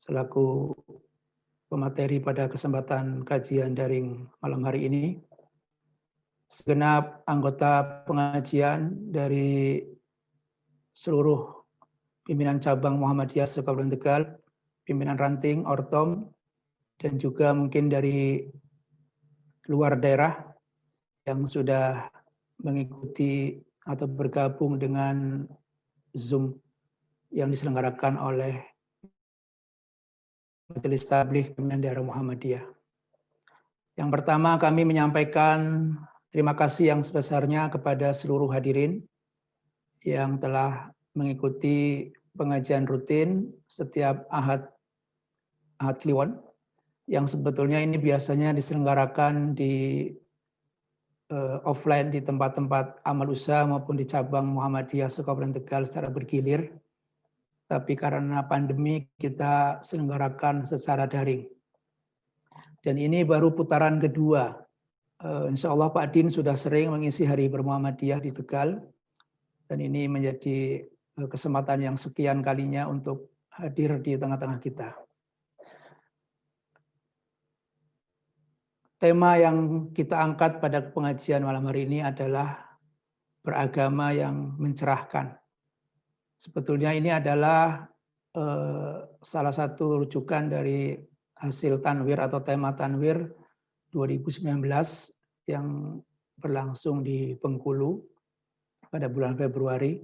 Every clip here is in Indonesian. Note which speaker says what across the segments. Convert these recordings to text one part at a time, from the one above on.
Speaker 1: selaku pemateri pada kesempatan kajian daring malam hari ini. Segenap anggota pengajian dari seluruh pimpinan cabang Muhammadiyah se-Kabupaten Tegal, pimpinan ranting, Ortom, dan juga mungkin dari luar daerah yang sudah mengikuti atau bergabung dengan Zoom yang diselenggarakan oleh Majelis Tabligh Pimpinan Daerah Muhammadiyah. Yang pertama, kami menyampaikan terima kasih yang sebesarnya kepada seluruh hadirin yang telah mengikuti pengajian rutin setiap Ahad Kliwon, yang sebetulnya ini biasanya diselenggarakan di offline di tempat-tempat amal usaha maupun di cabang Muhammadiyah se-Kabupaten Tegal secara bergilir. Tapi karena pandemi kita selenggarakan secara daring. Dan ini baru putaran kedua. Insya Allah Pak Din sudah sering mengisi hari bermuhammadiyah di Tegal. Dan ini menjadi kesempatan yang sekian kalinya untuk hadir di tengah-tengah kita. Tema yang kita angkat pada pengajian malam hari ini adalah beragama yang mencerahkan. Sebetulnya ini adalah salah satu rujukan dari hasil Tanwir atau tema Tanwir 2019 yang berlangsung di Bengkulu pada bulan Februari.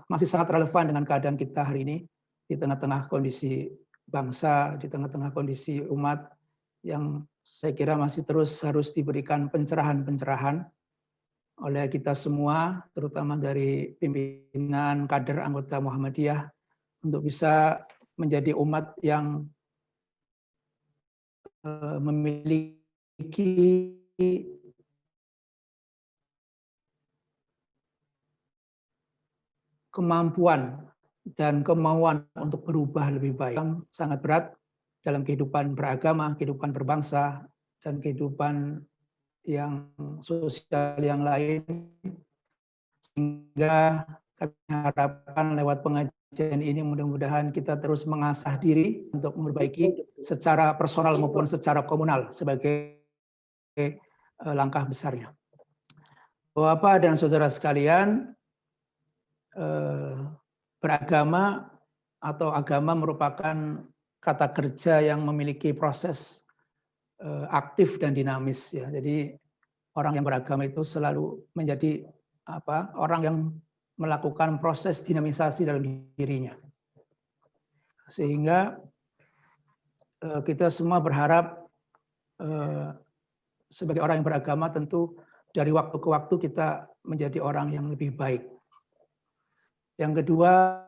Speaker 1: Masih sangat relevan dengan keadaan kita hari ini di tengah-tengah kondisi bangsa, di tengah-tengah kondisi umat yang saya kira masih terus harus diberikan pencerahan-pencerahan oleh kita semua, terutama dari pimpinan kader anggota Muhammadiyah, untuk bisa menjadi umat yang memiliki kemampuan dan kemauan untuk berubah lebih baik. Yang sangat berat dalam kehidupan beragama, kehidupan berbangsa, dan kehidupan yang sosial yang lain, sehingga kami harapkan lewat pengajian ini mudah-mudahan kita terus mengasah diri untuk memperbaiki secara personal maupun secara komunal sebagai langkah besarnya. Bapak dan saudara sekalian, beragama atau agama merupakan kata kerja yang memiliki proses aktif dan dinamis ya. Jadi orang yang beragama itu selalu menjadi orang yang melakukan proses dinamisasi dalam dirinya. Sehingga kita semua berharap sebagai orang yang beragama tentu dari waktu ke waktu kita menjadi orang yang lebih baik. Yang kedua,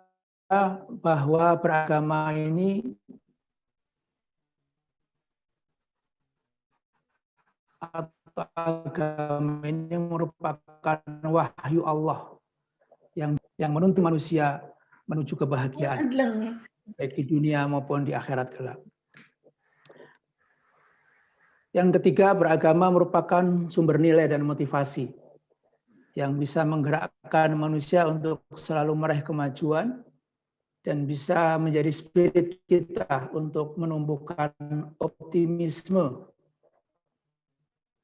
Speaker 1: bahwa beragama ini atau agama ini merupakan wahyu Allah yang menuntun manusia menuju kebahagiaan, baik di dunia maupun di akhirat kelak. Yang ketiga, beragama merupakan sumber nilai dan motivasi yang bisa menggerakkan manusia untuk selalu meraih kemajuan dan bisa menjadi spirit kita untuk menumbuhkan optimisme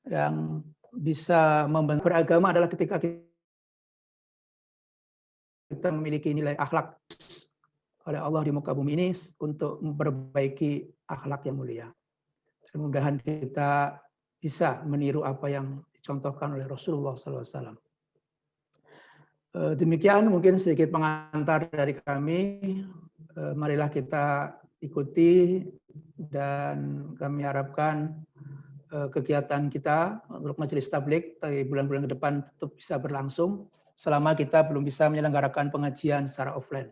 Speaker 1: yang bisa membantu. Beragama adalah ketika kita memiliki nilai akhlak oleh Allah di muka bumi ini untuk memperbaiki akhlak yang mulia. Mudah-mudahan kita bisa meniru apa yang dicontohkan oleh Rasulullah SAW. Demikian mungkin sedikit pengantar dari kami. Marilah kita ikuti dan kami harapkan kegiatan kita untuk Majelis Tabligh di bulan-bulan ke depan tetap bisa berlangsung selama kita belum bisa menyelenggarakan pengajian secara offline.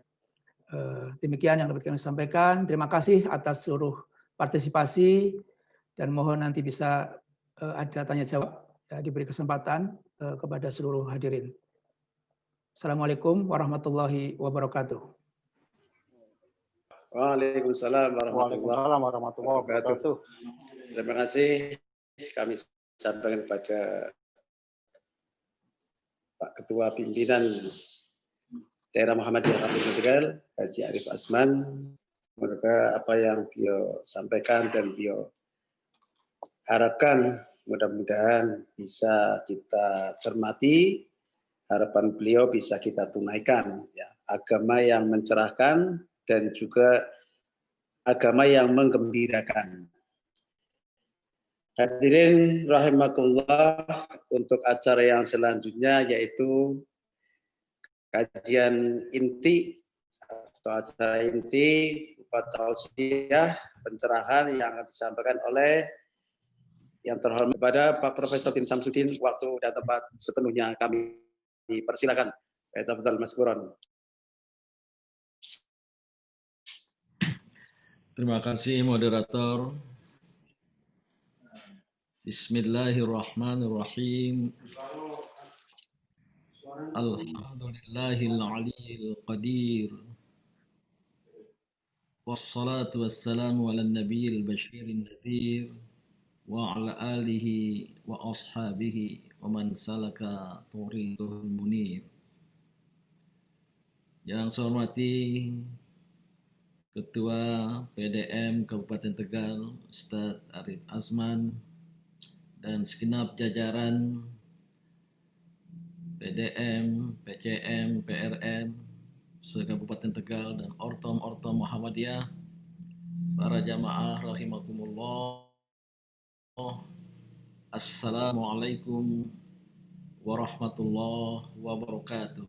Speaker 1: Demikian yang dapat kami sampaikan. Terima kasih atas seluruh partisipasi dan mohon nanti bisa ada tanya jawab, ya, diberi kesempatan kepada seluruh hadirin. Assalamualaikum warahmatullahi wabarakatuh.
Speaker 2: Waalaikumsalam warahmatullahi wabarakatuh. Terima kasih kami sampaikan kepada Pak Ketua Pimpinan Daerah Muhammadiyah Kabupaten Tegal, Haji Arif Asman, Semoga apa yang beliau sampaikan dan beliau harapkan mudah-mudahan bisa kita cermati, harapan beliau bisa kita tunaikan. Ya. Agama yang mencerahkan dan juga agama yang menggembirakan. Hadirin rahimakumullah, untuk acara yang selanjutnya yaitu kajian inti atau acara inti tausiah pencerahan yang akan disampaikan oleh yang terhormat kepada Pak Profesor Tim Samsudin. Waktu dan tempat sepenuhnya kami dipersilakan. Tafadhal Mas Buron.
Speaker 3: Terima kasih moderator. Bismillahirrahmanirrahim. Alhamdulillahil aliyyil qadir. Wassalatu wassalamu ala nabiyil basyirin nadhir wa ala alihi wa ashabihi wa man salaka tariqahul munir. Yang saya hormati Ketua PDM Kabupaten Tegal, Ustadz Arif Azman, dan segenap jajaran PDM, PCM, PRM, se-Kabupaten Tegal, dan Ortom Muhammadiyah, para jamaah rahimakumullah. Assalamualaikum warahmatullahi wabarakatuh.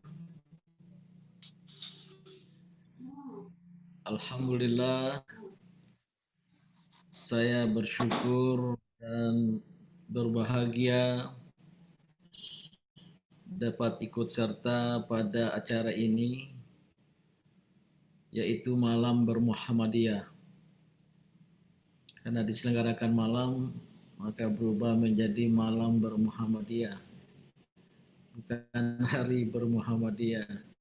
Speaker 3: Alhamdulillah, saya bersyukur dan berbahagia dapat ikut serta pada acara ini, yaitu Malam Bermuhammadiyah. Karena diselenggarakan malam, maka berubah menjadi Malam Bermuhammadiyah, bukan Hari Bermuhammadiyah.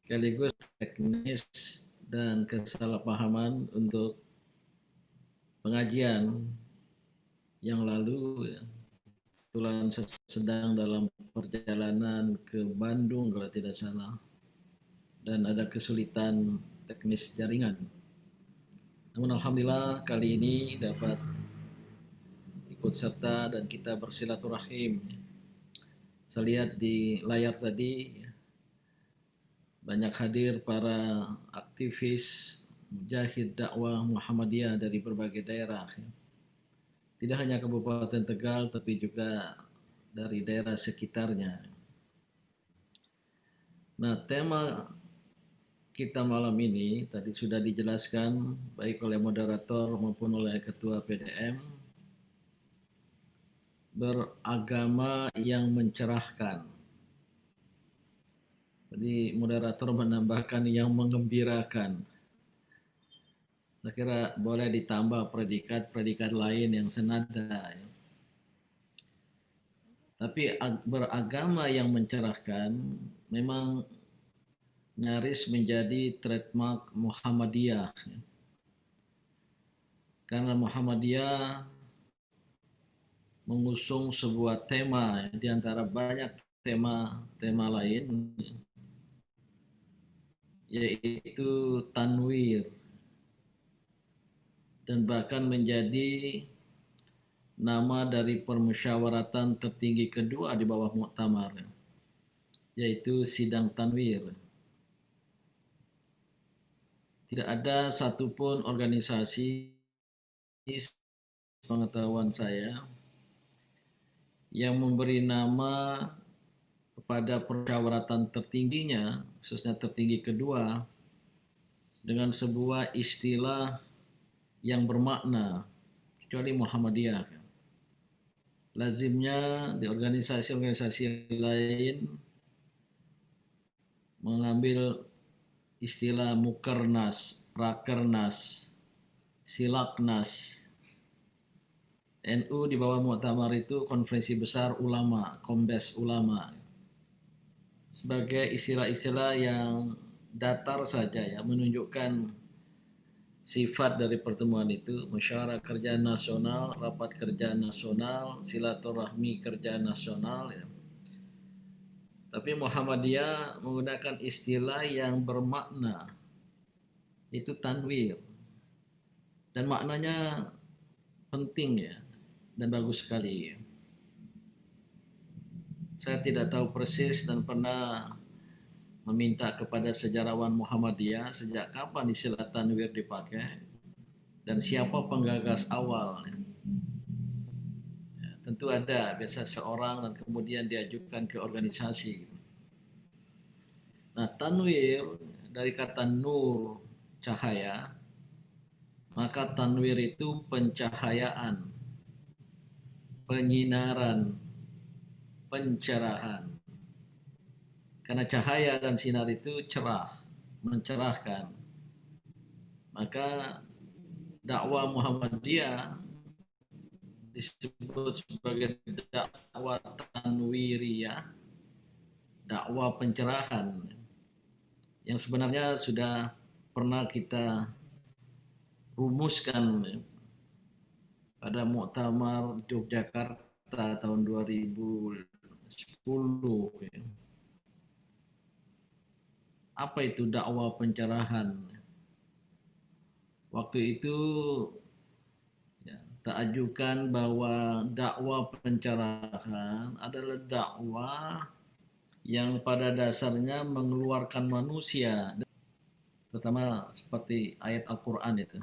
Speaker 3: Sekaligus teknis dan kesalahpahaman untuk pengajian yang lalu. Kebetulan sedang dalam perjalanan ke Bandung kalau tidak salah, dan ada kesulitan teknis jaringan. Namun alhamdulillah kali ini dapat ikut serta dan kita bersilaturahim. Saya lihat di layar tadi banyak hadir para aktivis mujahid dakwah Muhammadiyah dari berbagai daerah. Tidak hanya Kabupaten Tegal, tapi juga dari daerah sekitarnya. Nah, tema kita malam ini tadi sudah dijelaskan baik oleh moderator maupun oleh Ketua PDM. Beragama yang mencerahkan. Jadi moderator menambahkan yang menggembirakan. Saya kira boleh ditambah predikat-predikat lain yang senada. Tapi beragama yang mencerahkan memang nyaris menjadi trademark Muhammadiyah. Karena Muhammadiyah mengusung sebuah tema di antara banyak tema lain, yaitu tanwir, dan bahkan menjadi nama dari permusyawaratan tertinggi kedua di bawah Muktamar, yaitu sidang tanwir. Tidak ada satupun organisasi pengetahuan saya yang memberi nama kepada permusyawaratan tertingginya, khususnya tertinggi kedua, dengan sebuah istilah yang bermakna, kecuali Muhammadiyah. Lazimnya di organisasi-organisasi lain mengambil istilah Mukernas, Rakernas, Silaknas. NU di bawah Muktamar itu Konferensi Besar Ulama, Kombes Ulama. Sebagai istilah-istilah yang datar saja ya, menunjukkan sifat dari pertemuan itu, musyawarah kerja nasional, rapat kerja nasional, silaturahmi kerja nasional. Ya. Tapi Muhammadiyah menggunakan istilah yang bermakna itu tanwir. Dan maknanya penting ya, dan bagus sekali. Saya tidak tahu persis dan pernah meminta kepada sejarawan Muhammadiyah sejak kapan istilah tanwir dipakai dan siapa penggagas awal. Ya, tentu ada biasa seorang dan kemudian diajukan ke organisasi. Nah, tanwir dari kata nur, cahaya, maka tanwir itu pencahayaan, penyinaran, pencerahan. Karena cahaya dan sinar itu cerah, mencerahkan. Maka dakwah Muhammadiyah disebut sebagai dakwah tanwiriyah, dakwah pencerahan, yang sebenarnya sudah pernah kita rumuskan pada Muktamar Yogyakarta tahun 2010. Apa itu dakwah pencerahan? Waktu itu ya, ta'ajukan bahwa dakwah pencerahan adalah dakwah yang pada dasarnya mengeluarkan manusia, terutama seperti ayat Al-Quran itu.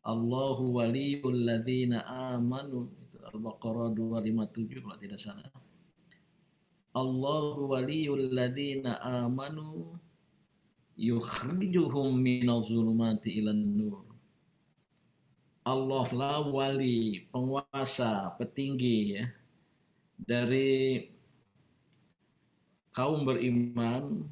Speaker 3: Allahu waliyul ladzina amanu, itu Al-Baqarah 257 kalau tidak salah. Allahu waliyul ladzina amanu yukhrijuhum minaz zulumati ilan nur. Allah lah wali, penguasa, petinggi ya, dari kaum beriman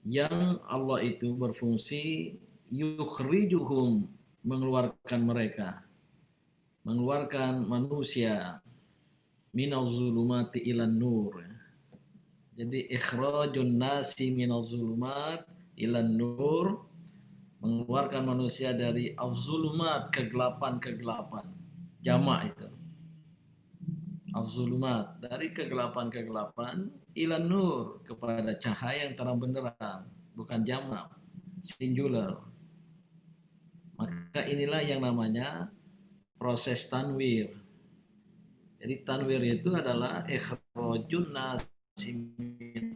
Speaker 3: yang Allah itu berfungsi yukhrijuhum, mengeluarkan mereka, mengeluarkan manusia minaz zulumati ilan nur. Jadi ikhrajun nasi minaz zulumat ilan nur, mengeluarkan manusia dari az-zulumat, kegelapan-kegelapan. Jamak itu. Az-zulumat, dari kegelapan-kegelapan ilan nur, kepada cahaya yang terang benderang, bukan jamak, singular. Maka inilah yang namanya proses tanwir. Jadi tanwir itu adalah ikhrajun nasi minaz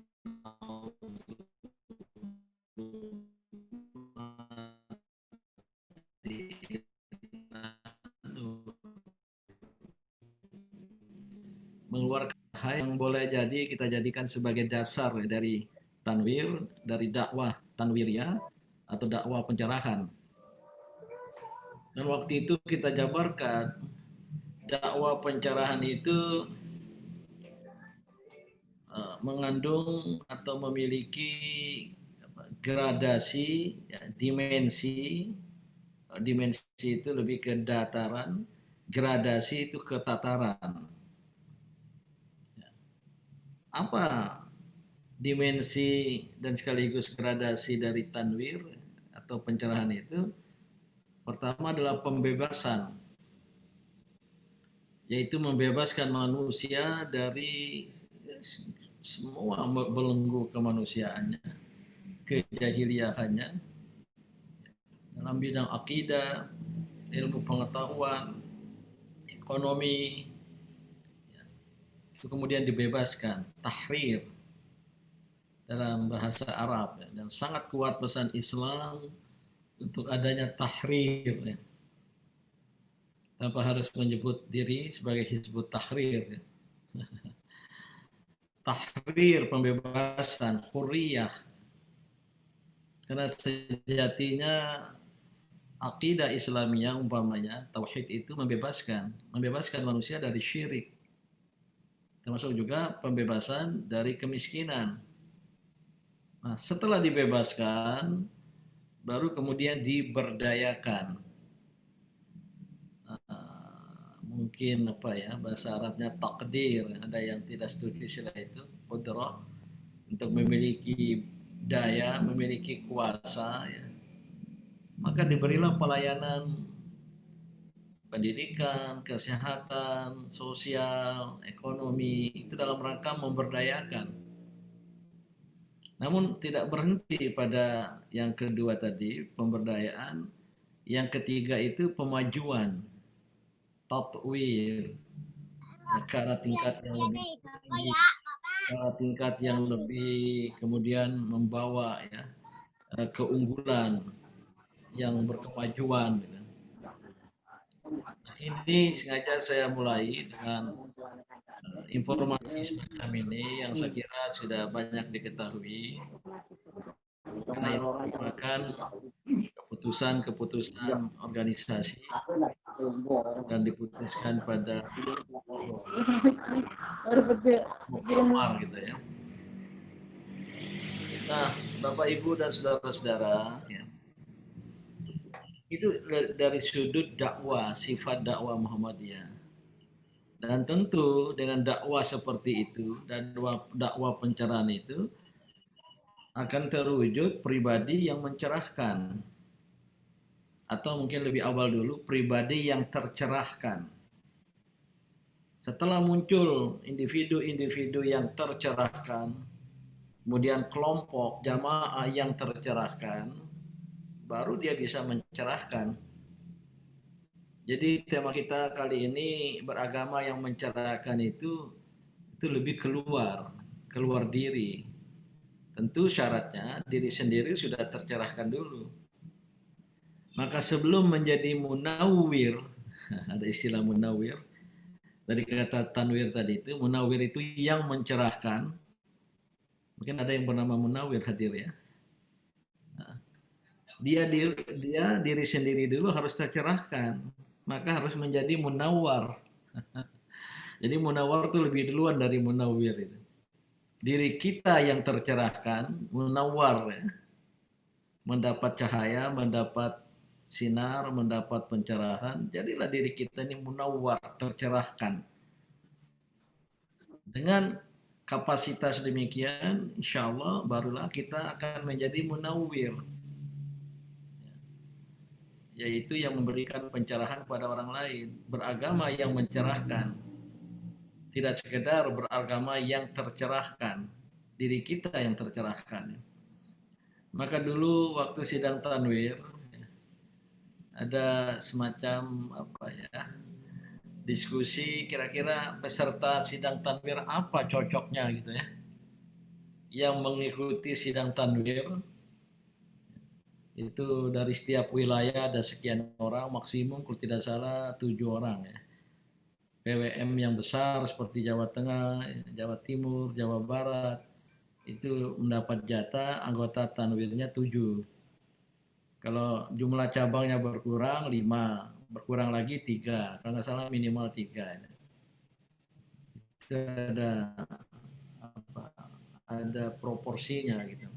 Speaker 3: mengeluarkan hal yang boleh jadi kita jadikan sebagai dasar dari tanwir, dari dakwah tanwiriyah atau dakwah pencerahan. Dan waktu itu kita jabarkan dakwah pencerahan itu mengandung atau memiliki gradasi, ya, dimensi. Dimensi itu lebih ke dataran, gradasi itu ke tataran. Apa dimensi dan sekaligus gradasi dari tanwir atau pencerahan itu? Pertama adalah pembebasan, yaitu membebaskan manusia dari semua belenggu kemanusiaannya, kejahiliahannya, dalam bidang akidah, ilmu pengetahuan, ekonomi, itu kemudian dibebaskan, tahrir dalam bahasa Arab, dan sangat kuat pesan Islam untuk adanya tahrir, ya, tanpa harus menyebut diri sebagai Hizbut Tahrir. Tahrir, pembebasan, hurriyah. Karena sejatinya akidah Islamiyah umpamanya tauhid itu membebaskan manusia dari syirik, termasuk juga pembebasan dari kemiskinan. Nah, setelah dibebaskan baru kemudian diberdayakan. Mungkin bahasa Arabnya takdir, ada yang tidak setuju istilah itu, qudrah, untuk memiliki daya, memiliki kuasa, ya. Maka diberilah pelayanan pendidikan, kesehatan, sosial, ekonomi, itu dalam rangka memberdayakan. Namun tidak berhenti pada yang kedua tadi, pemberdayaan. Yang ketiga itu pemajuan, tatwir, ya, ke arah tingkat yang lebih tinggi, ke arah tingkat yang lebih kemudian membawa ya keunggulan yang berkemajuan. Gitu. Nah, ini sengaja saya mulai dengan informasi semacam ini yang saya kira sudah banyak diketahui, karena ini merupakan keputusan-keputusan organisasi dan diputuskan pada muktamar gitu ya. Nah, Bapak Ibu dan saudara-saudara, ya, itu dari sudut dakwah, sifat dakwah Muhammadiyah. Dan tentu dengan dakwah seperti itu dan dakwah pencerahan itu akan terwujud pribadi yang mencerahkan, atau mungkin lebih awal dulu pribadi yang tercerahkan. Setelah muncul individu-individu yang tercerahkan, kemudian kelompok jamaah yang tercerahkan, baru dia bisa mencerahkan. Jadi tema kita kali ini beragama yang mencerahkan itu lebih keluar diri. Tentu syaratnya diri sendiri sudah tercerahkan dulu. Maka sebelum menjadi munawwir, ada istilah munawwir, dari kata tanwir tadi itu, munawwir itu yang mencerahkan. Mungkin ada yang bernama munawwir hadir ya. Dia diri sendiri dulu harus tercerahkan, maka harus menjadi munawwar. Jadi munawwar itu lebih duluan dari munawwir itu. Diri kita yang tercerahkan, munawwar ya. Mendapat cahaya, mendapat sinar, mendapat pencerahan, jadilah diri kita ini munawwar, tercerahkan. Dengan kapasitas demikian, insya Allah barulah kita akan menjadi munawwir, yaitu yang memberikan pencerahan kepada orang lain, beragama yang mencerahkan, tidak sekedar beragama yang tercerahkan, diri kita yang tercerahkan. Maka dulu waktu sidang tanwir ada semacam diskusi kira-kira peserta sidang tanwir apa cocoknya gitu ya, yang mengikuti sidang tanwir itu dari setiap wilayah ada sekian orang, maksimum kalau tidak salah 7 orang ya. PWM yang besar seperti Jawa Tengah, Jawa Timur, Jawa Barat itu mendapat jatah anggota tanwirnya 7. Kalau jumlah cabangnya berkurang 5, berkurang lagi 3, kalau nggak salah minimal 3. Itu ada proporsinya gitu.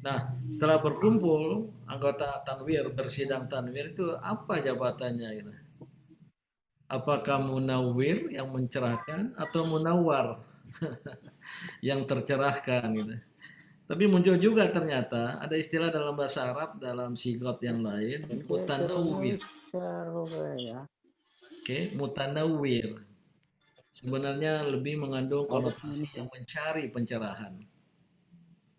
Speaker 3: Nah, setelah berkumpul anggota tanwir bersidang tanwir itu apa jabatannya gitu? Apakah munawwir yang mencerahkan atau munawwar yang tercerahkan gitu? Tapi muncul juga ternyata ada istilah dalam bahasa Arab dalam sigot yang lain, mutanawwir. Oke, mutanawwir. Sebenarnya lebih mengandung konotasi yang mencari pencerahan.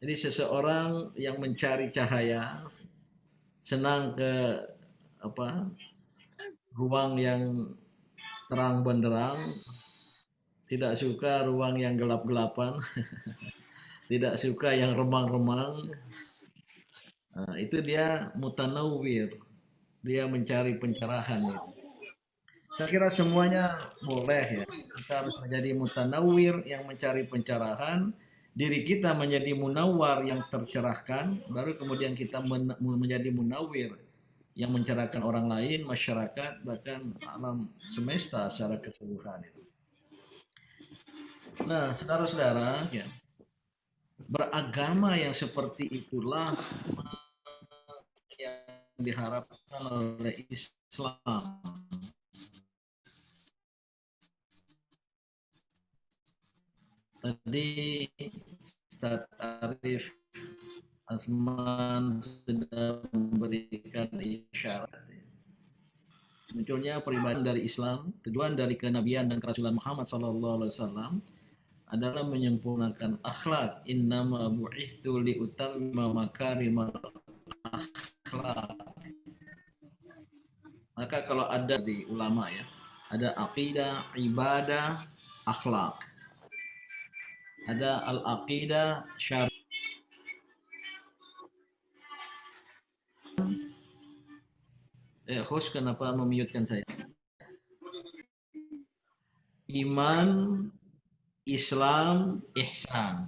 Speaker 3: Jadi seseorang yang mencari cahaya, senang ke ruang yang terang benderang, tidak suka ruang yang gelap-gelapan, tidak suka yang remang-remang. Nah, itu dia mutanawwir, dia mencari pencerahan. Saya kira semuanya boleh ya. Kita harus menjadi mutanawwir yang mencari pencerahan, diri kita menjadi munawwar yang tercerahkan, baru kemudian kita menjadi munawwir yang mencerahkan orang lain, masyarakat, bahkan alam semesta secara keseluruhan. Nah, saudara-saudara, ya, beragama yang seperti itulah yang diharapkan oleh Islam. Tadi Ustaz Arif Asman sudah memberikan isyarat. Munculnya perubahan dari Islam, tujuan dari kenabian dan kerasulan Muhammad SAW adalah menyempurnakan akhlak. Innama bu'itsu liutammima makarimal akhlak. Maka kalau ada di ulama ya, ada aqidah, ibadah, akhlak. Ada al-aqidah syar'i. Host kenapa memute-kan saya? Iman, Islam, ihsan.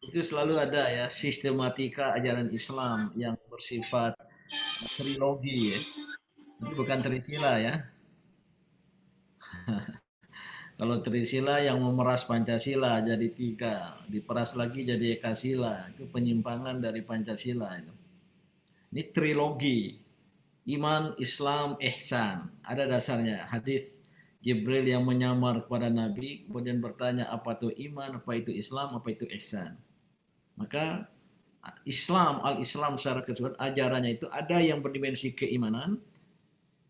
Speaker 3: Itu selalu ada ya sistematika ajaran Islam yang bersifat trilogi ya. Itu bukan trisila ya. Kalau trisila yang memeras Pancasila jadi 3, diperas lagi jadi Ekasila. Itu penyimpangan dari Pancasila itu. Ini trilogi. Iman, Islam, ihsan. Ada dasarnya. Hadis Jibril yang menyamar kepada Nabi kemudian bertanya apa itu iman, apa itu Islam, apa itu ihsan. Maka Islam, al-Islam secara keseluruhan ajarannya itu ada yang berdimensi keimanan,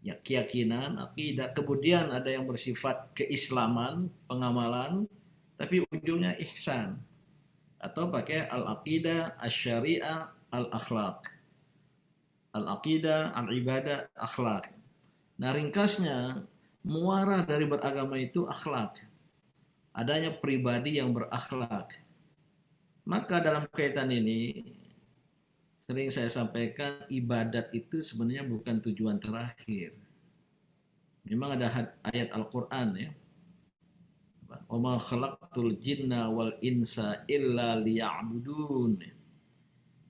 Speaker 3: ya keyakinan, akidah, kemudian ada yang bersifat keislaman, pengamalan, tapi ujungnya ihsan. Atau pakai al-aqidah, asy-syariah, al-akhlaq. Al-aqidah, al-ibadah, akhlak. Nah ringkasnya, muara dari beragama itu akhlak. Adanya pribadi yang berakhlak. Maka dalam kaitan ini, sering saya sampaikan ibadat itu sebenarnya bukan tujuan terakhir. Memang ada ayat Al-Quran ya. Wa ma khalaqtul jinna wal insa illa liya'budun.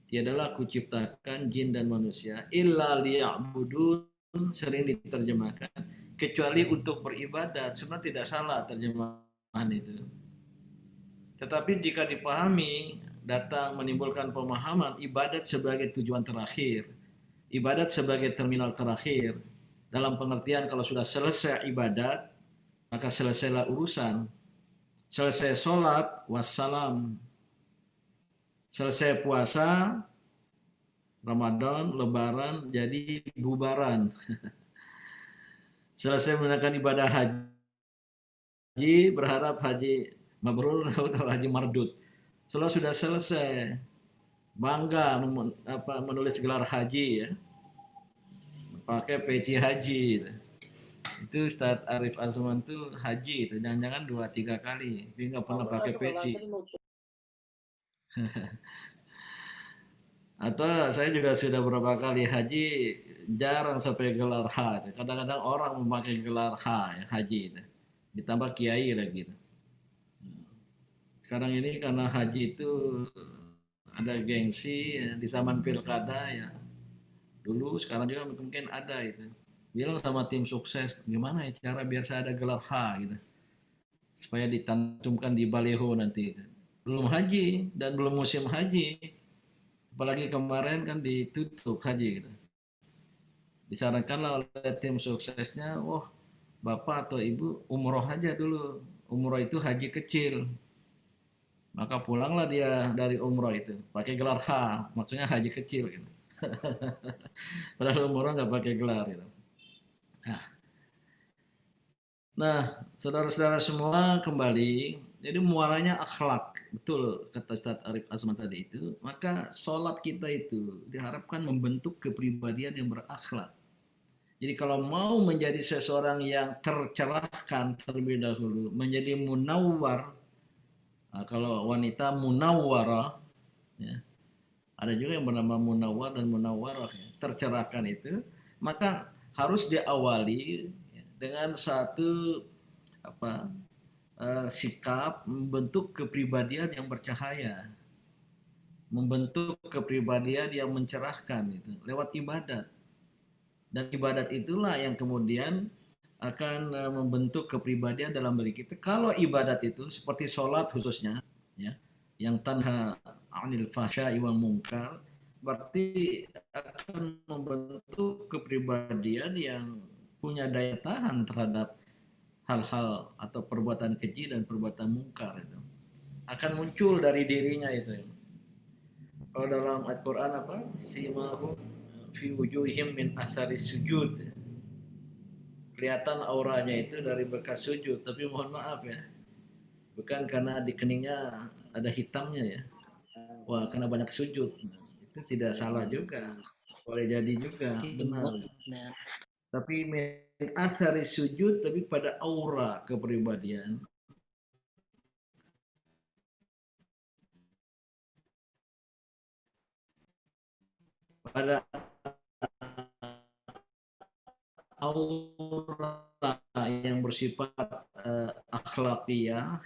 Speaker 3: Tiadalah aku ciptakan jin dan manusia illa liya'budun, sering diterjemahkan kecuali untuk beribadat. Sebenarnya tidak salah terjemahan itu. Tetapi jika dipahami, datang menimbulkan pemahaman ibadat sebagai tujuan terakhir, ibadat sebagai terminal terakhir, dalam pengertian kalau sudah selesai ibadat, maka selesailah urusan. Selesai sholat, wassalam. Selesai puasa, Ramadan, Lebaran, jadi bubaran. Selesai menunaikan ibadah haji, berharap haji mabrur atau haji mardut. Setelah sudah selesai, bangga menulis gelar haji ya, pakai peci haji. Itu Ustadz Arif Azman tuh haji itu, jangan-jangan 2-3 kali, tapi nggak pernah pakai peci. Atau saya juga sudah beberapa kali haji, jarang sampai gelar H. Kadang-kadang orang memakai gelar H ya, haji itu. Ditambah kiai lagi. Sekarang ini karena haji itu ada gengsi ya, di zaman pilkada ya. Dulu sekarang juga mungkin ada itu. Bilang sama tim sukses, gimana ya cara biar saya ada gelar H gitu. Supaya ditantumkan di baliho nanti. Belum haji dan belum musim haji. Apalagi kemarin kan ditutup haji gitu. Disarankanlah oleh tim suksesnya, wah bapak atau ibu umroh aja dulu. Umroh itu haji kecil. Maka pulanglah dia dari umroh itu pakai gelar H, maksudnya haji kecil gitu. Padahal umroh nggak pakai gelar gitu. Nah, saudara-saudara semua kembali, jadi muaranya akhlak, betul kata Ustadz Arif Azman tadi itu. Maka sholat kita itu diharapkan membentuk kepribadian yang berakhlak. Jadi kalau mau menjadi seseorang yang tercerahkan terlebih dahulu, menjadi munawwar. Nah, kalau wanita munawwarah, ya, ada juga yang bernama munawwar dan munawwarah, ya, tercerahkan itu, maka harus diawali ya, dengan satu sikap membentuk kepribadian yang bercahaya, membentuk kepribadian yang mencerahkan itu lewat ibadat. Dan ibadat itulah yang kemudian akan membentuk kepribadian dalam diri kita. Kalau ibadat itu seperti sholat khususnya, ya, yang tanha anil fahsya'i wal munkar, berarti akan membentuk kepribadian yang punya daya tahan terhadap hal-hal atau perbuatan keji dan perbuatan mungkar itu. Akan muncul dari dirinya itu. Kalau dalam Al-Quran apa? Simahum fi wujuhihim min athari sujud. Kelihatan auranya itu dari bekas sujud, tapi mohon maaf ya, bukan karena di keningnya ada hitamnya ya. Wah, karena banyak sujud. Nah, itu tidak salah juga. Boleh jadi juga, benar.
Speaker 4: Nah,
Speaker 3: Tapi min athari sujud, tapi pada aura kepribadian. Pada aura yang bersifat akhlakiyah,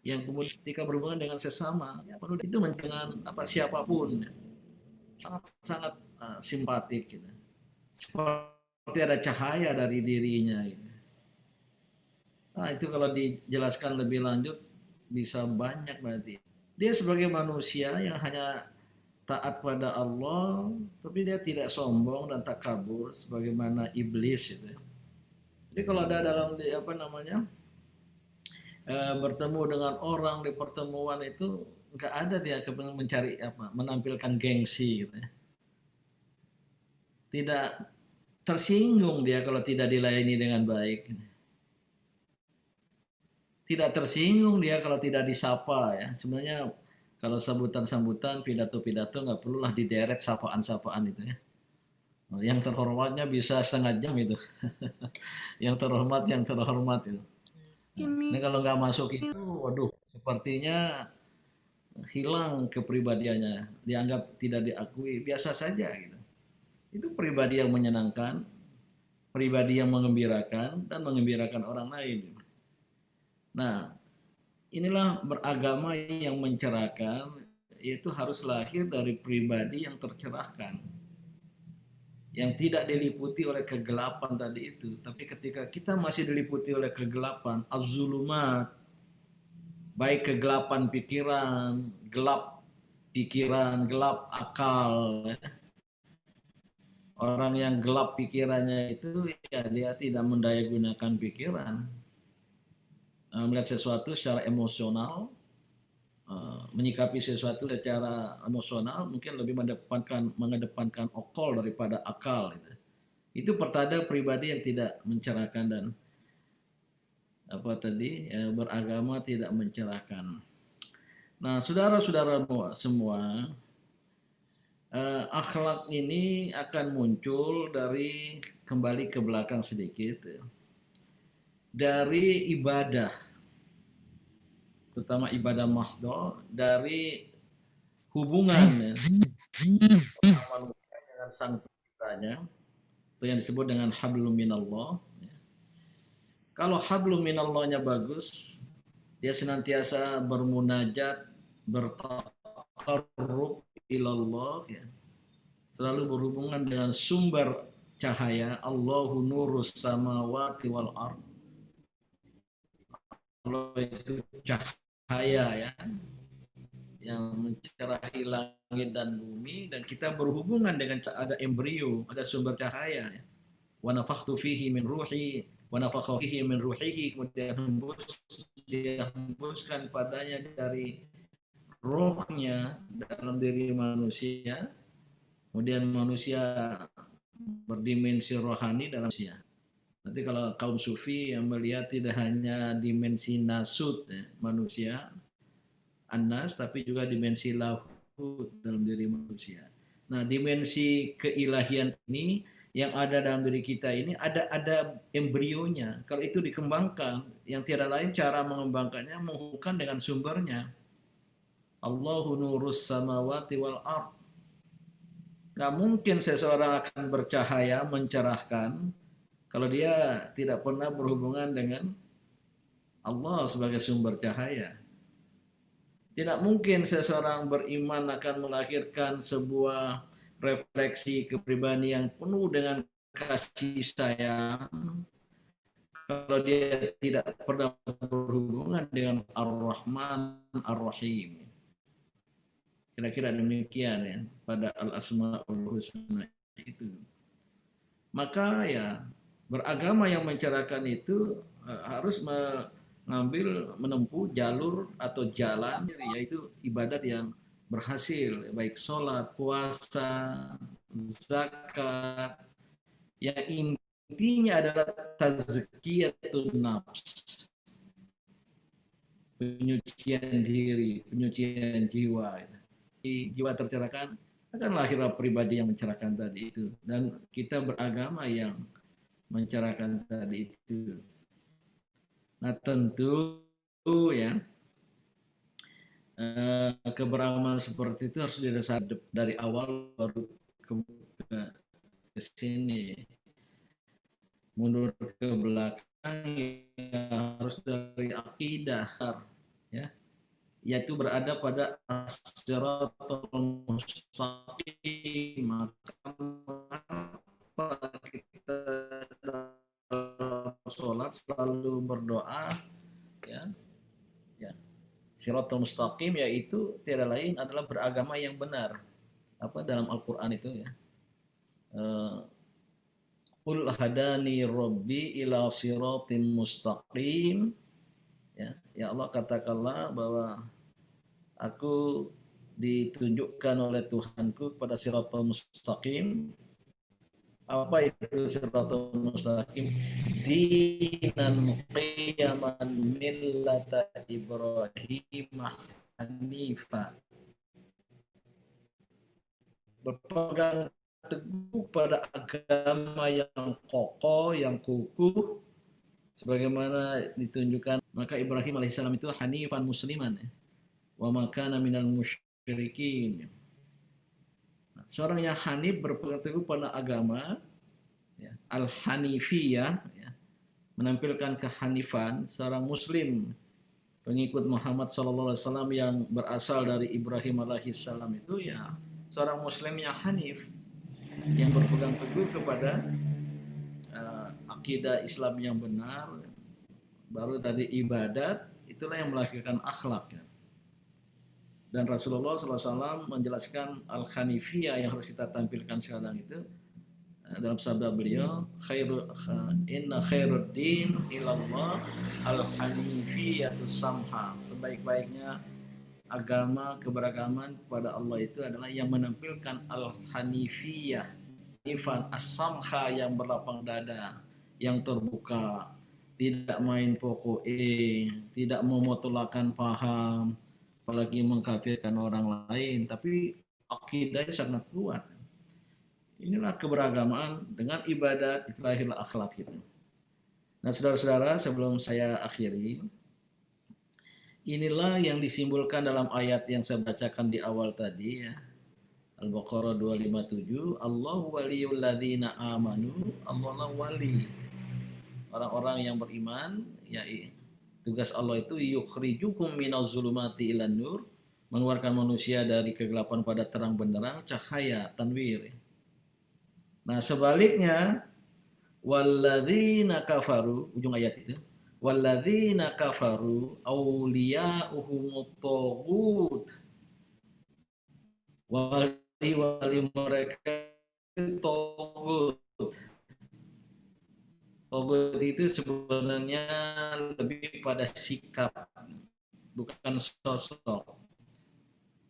Speaker 3: yang kemudian ketika berhubungan dengan sesama, ya penuh itu dengan apa siapapun, sangat simpatik, gitu. Seperti ada cahaya dari dirinya. Gitu. Nah, itu kalau dijelaskan lebih lanjut bisa banyak berarti. Dia sebagai manusia yang hanya taat pada Allah, tapi dia tidak sombong dan takabur sebagaimana iblis itu. Jadi kalau ada dalam apa namanya bertemu dengan orang di pertemuan itu nggak ada dia mencari apa menampilkan gengsi gitu ya. Tidak tersinggung dia kalau tidak dilayani dengan baik. Tidak tersinggung dia kalau tidak disapa ya. Sebenarnya kalau sambutan-sambutan, pidato-pidato nggak perlulah dideret sapaan-sapaan itu ya. Yang terhormatnya bisa setengah jam itu. Yang terhormat itu. Nah, kalau nggak masuk itu, waduh, sepertinya hilang kepribadiannya, dianggap tidak diakui, biasa saja gitu. Itu pribadi yang menyenangkan, pribadi yang mengembirakan dan mengembirakan orang lain. Nah, inilah beragama yang mencerahkan, yaitu harus lahir dari pribadi yang tercerahkan, yang tidak diliputi oleh kegelapan tadi itu. Tapi ketika kita masih diliputi oleh kegelapan, az-zulumat, baik kegelapan pikiran, gelap akal. Orang yang gelap pikirannya itu ya dia tidak mendayagunakan pikiran. Melihat sesuatu secara emosional, menyikapi sesuatu secara emosional mungkin lebih mengedepankan okol daripada akal. Itu pertanda pribadi yang tidak mencerahkan dan beragama tidak mencerahkan. Nah, saudara-saudara semua, akhlak ini akan muncul dari kembali ke belakang sedikit dari ibadah, terutama ibadah mahdhah, dari hubungan manusia dengan sang penciptanya, itu yang disebut dengan hablum minallah. Kalau hablum minallahnya bagus, dia senantiasa bermunajat, bertaqarrub ilallah, ya. Selalu berhubungan dengan sumber cahaya. Allahu nurus samawati wal ard. Allah itu cahaya ya, yang mencerahi langit dan bumi, dan kita berhubungan dengan ada embrio, ada sumber cahaya. Ya. Wa nafakhtu fihi min ruhi, wa nafakha fihi min ruhihi, kemudian dia hembuskan padanya dari rohnya dalam diri manusia. Kemudian manusia berdimensi rohani dalam manusia. Nanti kalau kaum sufi yang melihat tidak hanya dimensi nasut ya, manusia, annas, tapi juga dimensi lahut dalam diri manusia. Nah, dimensi keilahian ini yang ada dalam diri kita ini ada embrionya. Kalau itu dikembangkan, yang tiada lain cara mengembangkannya menghubungkan dengan sumbernya. Allahu nurus samawati wal ard. Gak mungkin seseorang akan bercahaya, mencerahkan, kalau dia tidak pernah berhubungan dengan Allah sebagai sumber cahaya. Tidak mungkin seseorang beriman akan melahirkan sebuah refleksi kepribadian yang penuh dengan kasih sayang kalau dia tidak pernah berhubungan dengan Ar-Rahman Ar-Rahim. Kira-kira demikian ya pada Al-Asma'ul Husna itu. Maka ya beragama yang mencerahkan itu harus menempuh jalur atau jalan, yaitu ibadat yang berhasil, baik sholat, puasa, zakat, yang intinya adalah tazkiyatun nafs. penyucian diri, penyucian jiwa. Jiwa tercerahkan, akan lahirlah pribadi yang mencerahkan tadi itu. Dan kita beragama yang mencerahkan tadi itu. Nah tentu ya keberagaman seperti itu harus didasari dari awal baru ke sini. Mundur ke belakang ya harus dari akidah ya, yaitu berada pada as-siratal mustaqim. Maka kita dalam sholat selalu berdoa ya, siratal mustaqim, yaitu tiada lain adalah beragama yang benar. Apa dalam Al-Qur'an itu ya, qul hadani rabbi ila siratim mustaqim, ya Allah katakanlah bahwa aku ditunjukkan oleh Tuhanku pada siratal mustaqim. Apa itu siratal mustaqim? Dinan qiyaman millata Ibrahim hanifa. Berpegang teguh pada agama yang kokoh, yang kukuh, sebagaimana ditunjukkan. Maka Ibrahim alaihissalam itu hanifan musliman, wa ma kana minal musyrikin. Seorang yang hanif berpegang teguh pada agama ya, al-hanifiyah ya, menampilkan kehanifan. Seorang muslim pengikut Muhammad SAW yang berasal dari Ibrahim alaihissalam itu ya seorang muslim yang hanif, yang berpegang teguh kepada akidah Islam yang benar. Baru tadi ibadat, itulah yang melahirkan akhlak ya. Dan Rasulullah SAW menjelaskan al-hanifiyah yang harus kita tampilkan sekarang itu dalam sabda beliau, inna khairud din ilallah al-hanifiyatu samha. Sebaik-baiknya agama keberagaman kepada Allah itu adalah yang menampilkan al-hanifiyah, hanifan as-samha, yang berlapang dada, yang terbuka, tidak main pokoknya, tidak memotolakan paham, apalagi mengkafirkan orang lain, tapi akidahnya sangat kuat. Inilah keberagaman dengan ibadat, itu lahirlah akhlak itu. Nah saudara-saudara, sebelum saya akhiri, inilah yang disimbolkan dalam ayat yang saya bacakan di awal tadi ya. Al-Baqarah 257, Allahu waliyul ladzina amanu, Allah wali orang-orang yang beriman, ya. Tugas Allah itu yukhrijukum minaz zulumati ilan nur, mengeluarkan manusia dari kegelapan pada terang benderang, cahaya, tanwir. Nah, sebaliknya walladzina kafaru, ujung ayat itu, walladzina kafaru awliya'uhumut taghut. Wali mereka itu taghut. Togut itu sebenarnya lebih pada sikap, bukan sosok.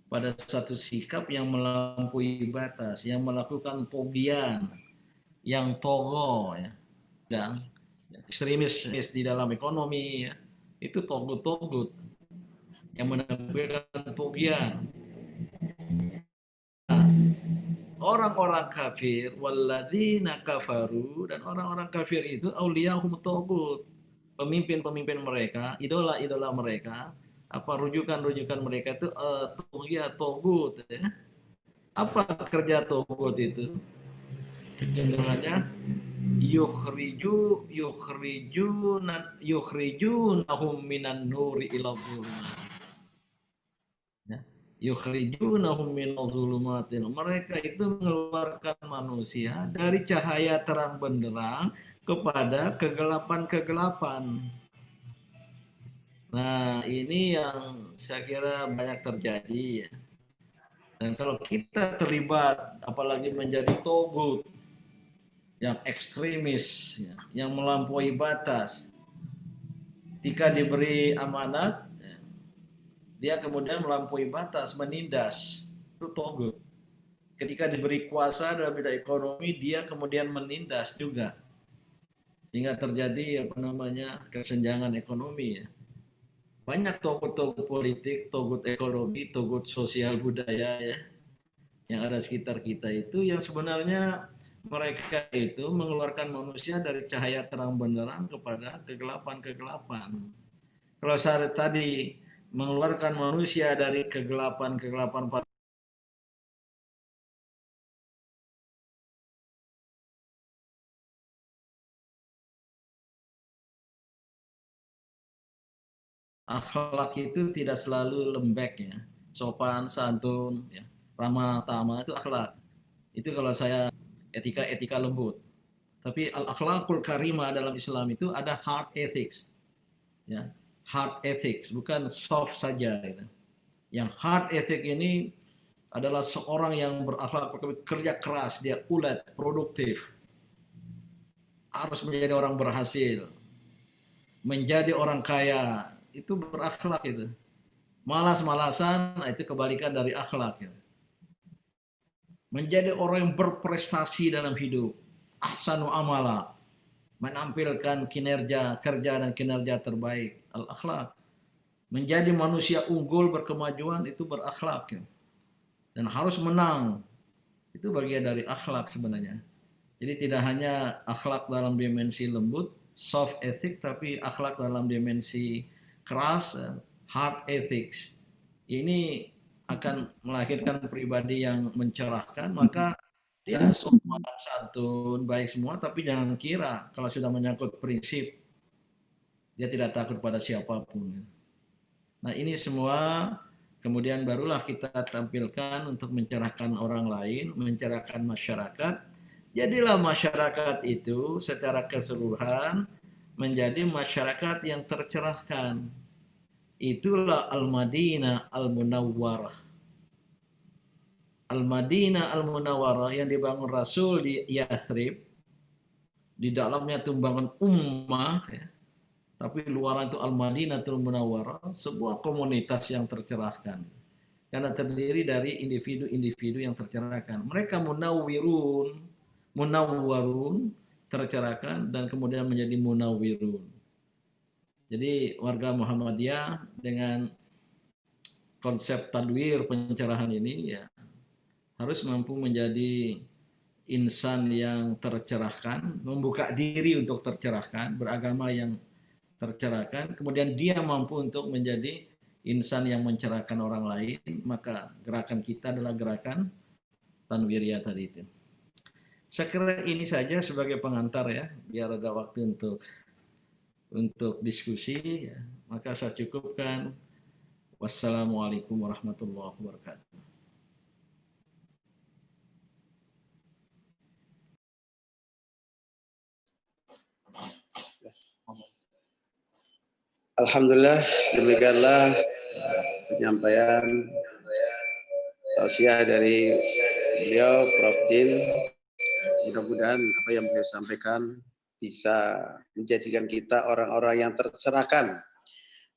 Speaker 3: Pada satu sikap yang melampaui batas, yang melakukan togian, yang togo, ya, dan ekstremis di dalam ekonomi, ya, itu togut-togut yang menampilkan togian. Orang-orang kafir, walladzina kafaru, dan orang-orang kafir itu auliyahum tagut, pemimpin-pemimpin mereka, idola-idola mereka, apa rujukan-rujukan mereka itu tagut ya. Apa kerja tagut itu? Kecenderungannya yukhrijunahum minan nuri ila dhulumat. Yukhrijunahum minal zulumatil. Mereka itu mengeluarkan manusia dari cahaya terang benderang kepada kegelapan-kegelapan. Nah, ini yang saya kira banyak terjadi ya. Dan kalau kita terlibat apalagi menjadi togut yang ekstremis, ya, yang melampaui batas, ketika diberi amanat dia kemudian melampaui batas, menindas, itu togut. Ketika diberi kuasa dalam bidang ekonomi, dia kemudian menindas juga, sehingga terjadi kesenjangan ekonomi ya. banyak togut-togut politik, togut ekonomi, togut sosial budaya ya yang ada sekitar kita itu yang sebenarnya mereka itu mengeluarkan manusia dari cahaya terang benderang kepada kegelapan-kegelapan. Kalau saya tadi mengeluarkan manusia dari kegelapan-kegelapan akhlak itu tidak selalu lembek ya, sopan santun ya, ramah tamah itu akhlak. Itu kalau saya etika lembut. Tapi al-akhlakul karimah dalam Islam itu ada hard ethics ya. Hard ethics bukan soft saja gitu. Yang hard ethics ini adalah seorang yang berakhlak kerja keras, dia ulet, produktif, harus menjadi orang berhasil, menjadi orang kaya, itu berakhlak itu. Malas-malasan itu kebalikan dari akhlak. Ya. Menjadi orang yang berprestasi dalam hidup, ahsanu amala, menampilkan kinerja kerja dan kinerja terbaik, al-akhlak. Menjadi manusia unggul berkemajuan itu berakhlak. Ya. Dan harus menang, itu bagian dari akhlak sebenarnya. Jadi tidak hanya akhlak dalam dimensi lembut, soft ethics, tapi akhlak dalam dimensi keras, hard ethics. Ini akan melahirkan pribadi yang mencerahkan, maka dia sopan, santun, baik semua, tapi jangan kira kalau sudah menyangkut prinsip, dia tidak takut pada siapapun. Nah ini semua kemudian barulah kita tampilkan untuk mencerahkan orang lain, mencerahkan masyarakat. Jadilah masyarakat itu secara keseluruhan menjadi masyarakat yang tercerahkan. Itulah Al-Madinah Al-Munawwarah. Al-Madinah Al-Munawwarah yang dibangun Rasul di Yathrib. Di dalamnya itu membangun ummah. Ya. Tapi luaran itu Al-Madinah Al-Munawwarah. Sebuah komunitas yang tercerahkan. Karena terdiri dari individu-individu yang tercerahkan. Mereka munawwarun, tercerahkan dan kemudian menjadi munawwirun. Jadi warga Muhammadiyah dengan konsep tadwir pencerahan ini ya harus mampu menjadi insan yang tercerahkan, membuka diri untuk tercerahkan, beragama yang tercerahkan, kemudian dia mampu untuk menjadi insan yang mencerahkan orang lain, maka gerakan kita adalah gerakan tanwiriyah tadi itu. Saya kira ini saja sebagai pengantar ya, biar ada waktu untuk diskusi. Ya. Maka saya cukupkan. Wassalamualaikum warahmatullahi wabarakatuh.
Speaker 2: Alhamdulillah, demikianlah penyampaian tausiah dari beliau, Prof. Din. Mudah-mudahan apa yang beliau sampaikan bisa menjadikan kita orang-orang yang tercerahkan,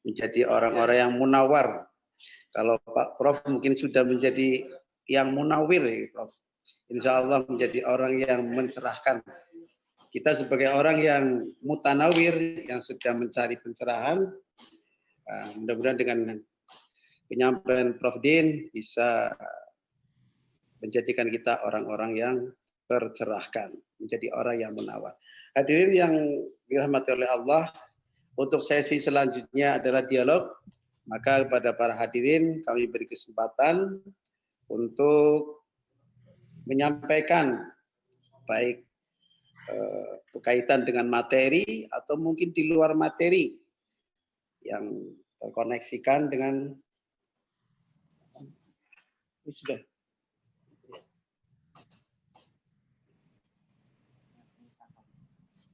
Speaker 2: menjadi orang-orang yang munawar. Kalau Pak Prof mungkin sudah menjadi yang munawir, Prof. Insya Allah menjadi orang yang mencerahkan. Kita sebagai orang yang mutanawir, yang sedang mencari pencerahan, mudah-mudahan dengan penyampaian Prof. Din bisa menjadikan kita orang-orang yang tercerahkan, menjadi orang yang munawar. Hadirin yang dirahmati oleh Allah, untuk sesi selanjutnya adalah dialog. Maka kepada para hadirin kami beri kesempatan untuk menyampaikan baik berkaitan dengan materi atau mungkin di luar materi yang terkoneksikan dengan sudah.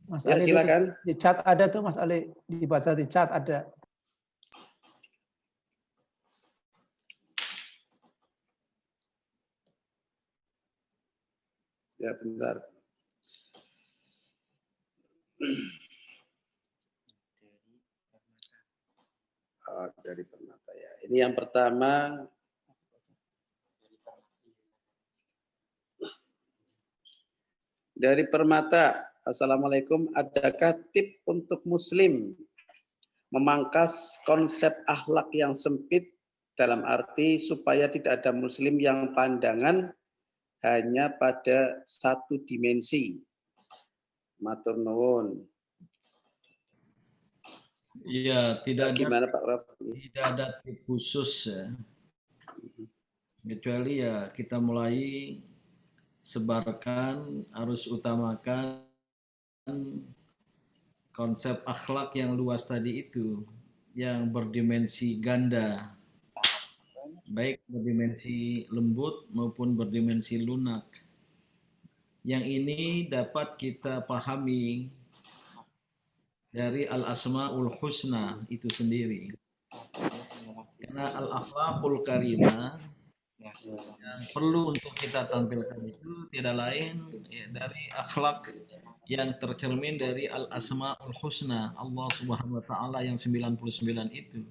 Speaker 1: Mas
Speaker 2: Ya,
Speaker 1: Ali,
Speaker 2: silakan.
Speaker 1: di chat ada tuh Mas Ali, dibaca di chat ada.
Speaker 2: Ya, bentar. Oh, dari Permata ya. Ini yang pertama. Dari Permata. Assalamualaikum. Adakah tip untuk Muslim memangkas konsep akhlak yang sempit dalam arti supaya tidak ada muslim yang pandangan hanya pada satu dimensi. Matur nuwun.
Speaker 3: Iya, tidak
Speaker 2: Gimana Pak Prof?
Speaker 3: ada tip khusus ya. Kecuali ya kita mulai sebarkan, harus utamakan konsep akhlak yang luas tadi itu, yang berdimensi ganda, baik berdimensi lembut maupun berdimensi lunak. Yang ini dapat kita pahami dari al-asma'ul husna itu sendiri. Karena al-akhlaqul karimah yang perlu untuk kita tampilkan itu tidak lain ya, dari akhlak yang tercermin dari al-asma'ul husna Allah Subhanahu wa taala yang 99 itu.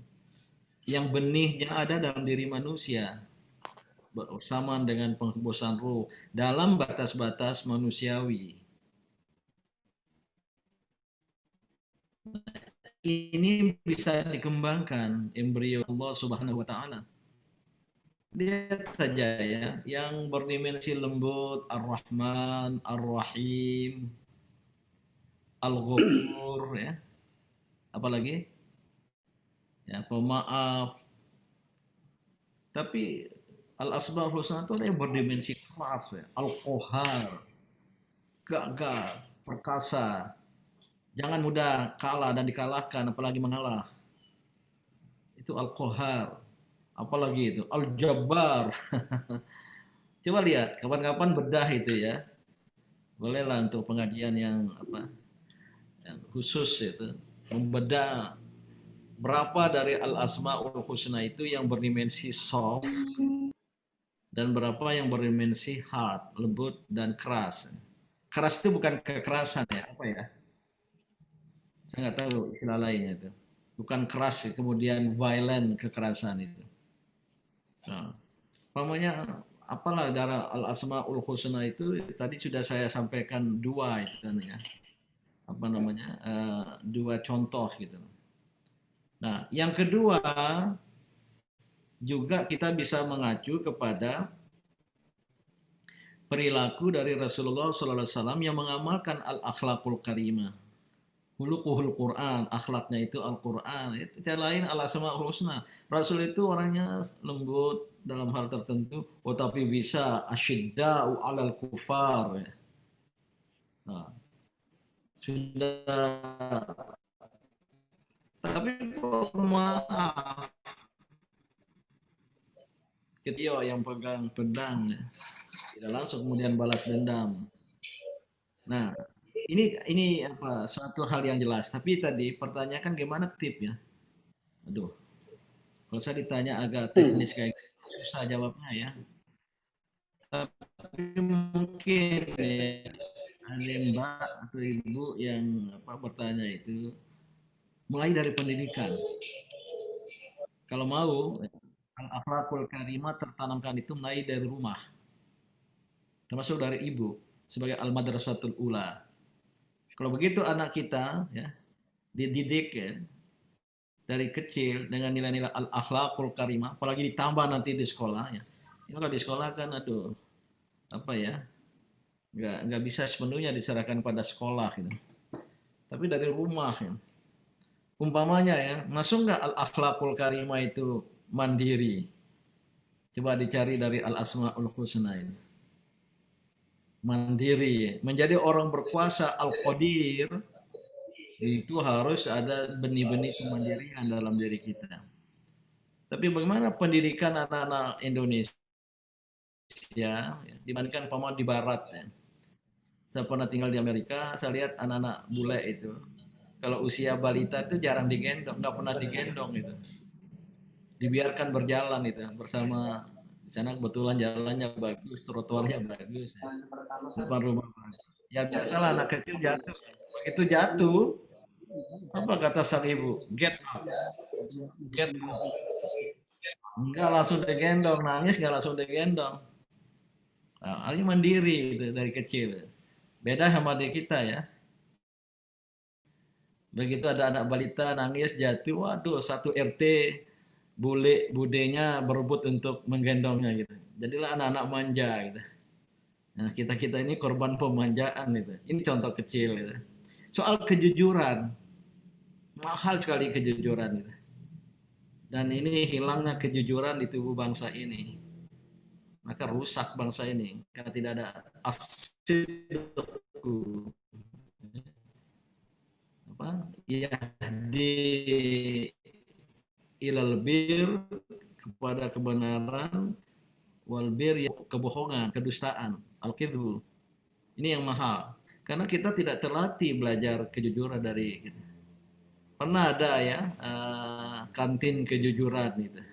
Speaker 3: Yang benihnya ada dalam diri manusia bersamaan dengan penghembusan ruh dalam batas-batas manusiawi. Ini bisa dikembangkan embrio Allah Subhanahu wa taala. Lihat saja ya, yang berdimensi lembut, Ar-Rahman, Ar-Rahim, Al-Ghafur ya. Apalagi? Ya, pemaaf. Tapi Al-Asmaul Husna itu ada yang berdimensi keras ya. Al-Qahar, gagah, perkasa. Jangan mudah kalah dan dikalahkan, apalagi mengalah. Itu Al-Qahar. Apalagi itu Al-Jabbar. Coba lihat, kapan-kapan bedah itu ya. Bolehlah untuk pengajian yang yang khusus itu membedah berapa dari Al-Asmaul Husna itu yang berdimensi soft dan berapa yang berdimensi hard, lembut dan keras. Keras itu bukan kekerasan ya, apa ya? Saya nggak tahu istilah lainnya itu. Bukan keras kemudian violent kekerasan itu. Nah, umpamanya apalah dari Al-Asmaul Husna itu tadi sudah saya sampaikan dua itu kan ya. Apa namanya? Dua contoh gitu. Nah, yang kedua juga kita bisa mengacu kepada perilaku dari Rasulullah SAW yang mengamalkan al-akhlaqul karimah. Hulukuhul Quran, akhlaknya itu Al-Quran. Itu lain al-asmaul husna. Rasul itu orangnya lembut dalam hal tertentu, tapi bisa asyidda'u alal kufar. Nah, sudah. Tapi maaf, Ketio yang pegang pedang tidak langsung kemudian balas dendam. Nah, ini apa suatu hal yang jelas. Tapi tadi pertanyakan gimana tipnya? Aduh, kalau saya ditanya agak teknis kayak gitu, susah jawabnya ya. Tapi mungkin ya, ada mbak atau ibu yang bertanya itu mulai dari pendidikan. Kalau mau al-akhlaqul karimah tertanamkan itu mulai dari rumah. Termasuk dari ibu sebagai al-madrasatul ula. Kalau begitu anak kita ya dididik ya dari kecil dengan nilai-nilai al-akhlaqul karimah, apalagi ditambah nanti di sekolah ya. Kalau di sekolah kan aduh apa ya nggak bisa sepenuhnya diserahkan pada sekolah gitu. Tapi dari rumah ya. Umpamanya ya, masuk nggak al-akhlaqul karimah itu mandiri? Coba dicari dari al-asmaul husna ini. Mandiri, menjadi orang berkuasa al-qadir, itu harus ada benih-benih kemandirian dalam diri kita. Tapi bagaimana pendidikan anak-anak Indonesia dibandingkan di barat ya. Saya pernah tinggal di Amerika, saya lihat anak-anak bule itu kalau usia balita itu jarang digendong, nggak pernah digendong itu. Dibiarkan berjalan itu bersama. Di sana kebetulan jalannya bagus, trotoarnya bagus ya. Depan rumah. Ya biasalah anak kecil jatuh. Itu jatuh, apa kata sang ibu? Get up. Get up. Enggak langsung digendong, nangis enggak langsung digendong. Nah, ini mandiri itu dari kecil. Beda sama di kita ya. Begitu ada anak balita nangis jatuh, waduh satu RT budenya berebut untuk menggendongnya gitu. Jadilah anak-anak manja gitu. Nah, kita-kita ini korban pemanjaan gitu. Ini contoh kecil gitu. Soal kejujuran, mahal sekali kejujuran gitu. Dan ini hilangnya kejujuran di tubuh bangsa ini. Maka rusak bangsa ini karena tidak ada asidku ya di ilal bir kepada kebenaran, walbir ya kebohongan, kedustaan, al-kidbu. Ini yang mahal. Karena kita tidak terlatih belajar kejujuran dari gitu. Pernah ada ya kantin kejujuran gitu.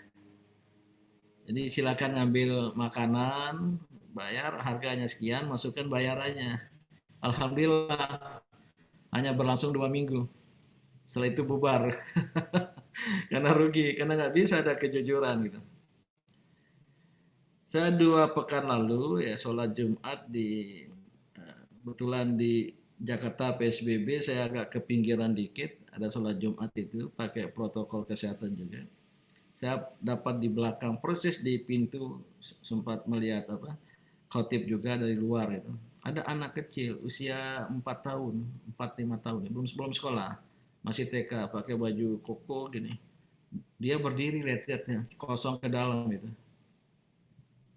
Speaker 3: Jadi silakan ngambil makanan, bayar harganya sekian, masukkan bayarannya. Alhamdulillah hanya berlangsung 2 minggu. Setelah itu bubar. Karena rugi, karena nggak bisa ada kejujuran gitu. Saya 2 pekan lalu ya sholat Jumat kebetulan di Jakarta PSBB, saya agak ke pinggiran dikit, ada sholat Jumat itu pakai protokol kesehatan juga. Saya dapat di belakang persis di pintu sempat melihat khotib juga dari luar itu. Ada anak kecil usia 4 tahun, 4-5 tahun, belum sekolah, masih TK, pakai baju koko gini. Dia berdiri lihat-lihatnya kosong ke dalam gitu.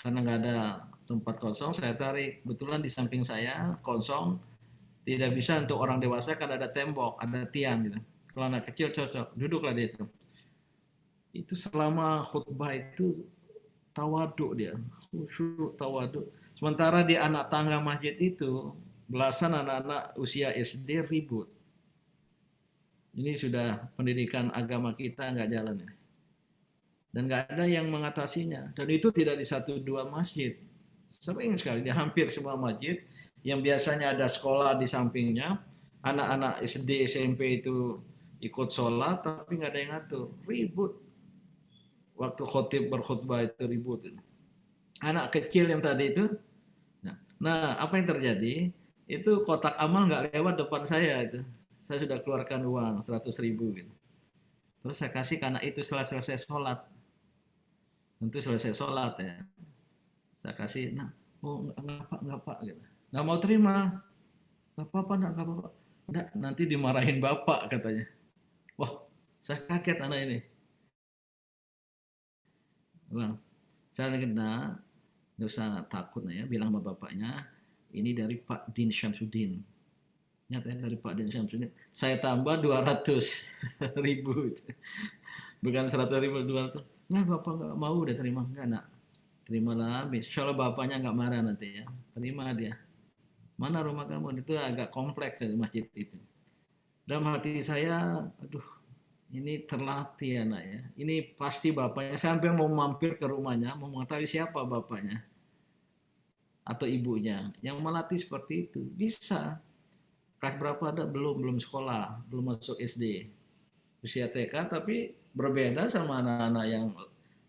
Speaker 3: Karena nggak ada tempat kosong, saya tarik. Kebetulan di samping saya kosong, tidak bisa untuk orang dewasa kan ada tembok, ada tiang gitu. Kalau anak kecil cocok, duduklah dia itu. Itu selama khutbah itu tawaduk dia, khusyuk tawaduk. Sementara di anak tangga masjid itu belasan anak-anak usia SD ribut. Ini sudah pendidikan agama kita nggak jalan ya. Dan nggak ada yang mengatasinya. Dan itu tidak di 1-2 masjid. Sering sekali di hampir semua masjid yang biasanya ada sekolah di sampingnya, anak-anak SD SMP itu ikut sholat tapi nggak ada yang ngatur, ribut. Waktu khotib berkhutbah itu ribut. Anak kecil yang tadi itu, nah apa yang terjadi? Itu kotak amal nggak lewat depan saya itu. Saya sudah keluarkan uang 100.000 gitu. Terus saya kasih ke anak itu setelah selesai sholat. Tentu selesai sholat ya. Saya kasih, nah, oh enggak pak, gitu. Nggak mau terima, nggak apa-apa, nggak apa-apa. Nggak, nanti dimarahin bapak katanya. Wah, saya kaget anak ini. Bang, saya lagi nggak usah takut ya, bilang sama bapaknya, ini dari Pak Din Syamsuddin. Nyatanya dari Pak Din Syamsuddin. Saya tambah 200.000. Bukan 100.000, 200. Nggak, bapak nggak mau udah terima. Nggak, nak. Terimalah, insya Allah bapaknya nggak marah nanti ya. Terima dia. Mana rumah kamu? Itu agak kompleks di masjid itu. Dalam hati saya, aduh, ini terlatih anak ya. Ini pasti bapaknya. Saya hampir mau mampir ke rumahnya, mau mengetahui siapa bapaknya atau ibunya yang melatih seperti itu. Bisa. Kelas berapa ada? Belum sekolah, belum masuk SD. Usia TK, tapi berbeda sama anak-anak yang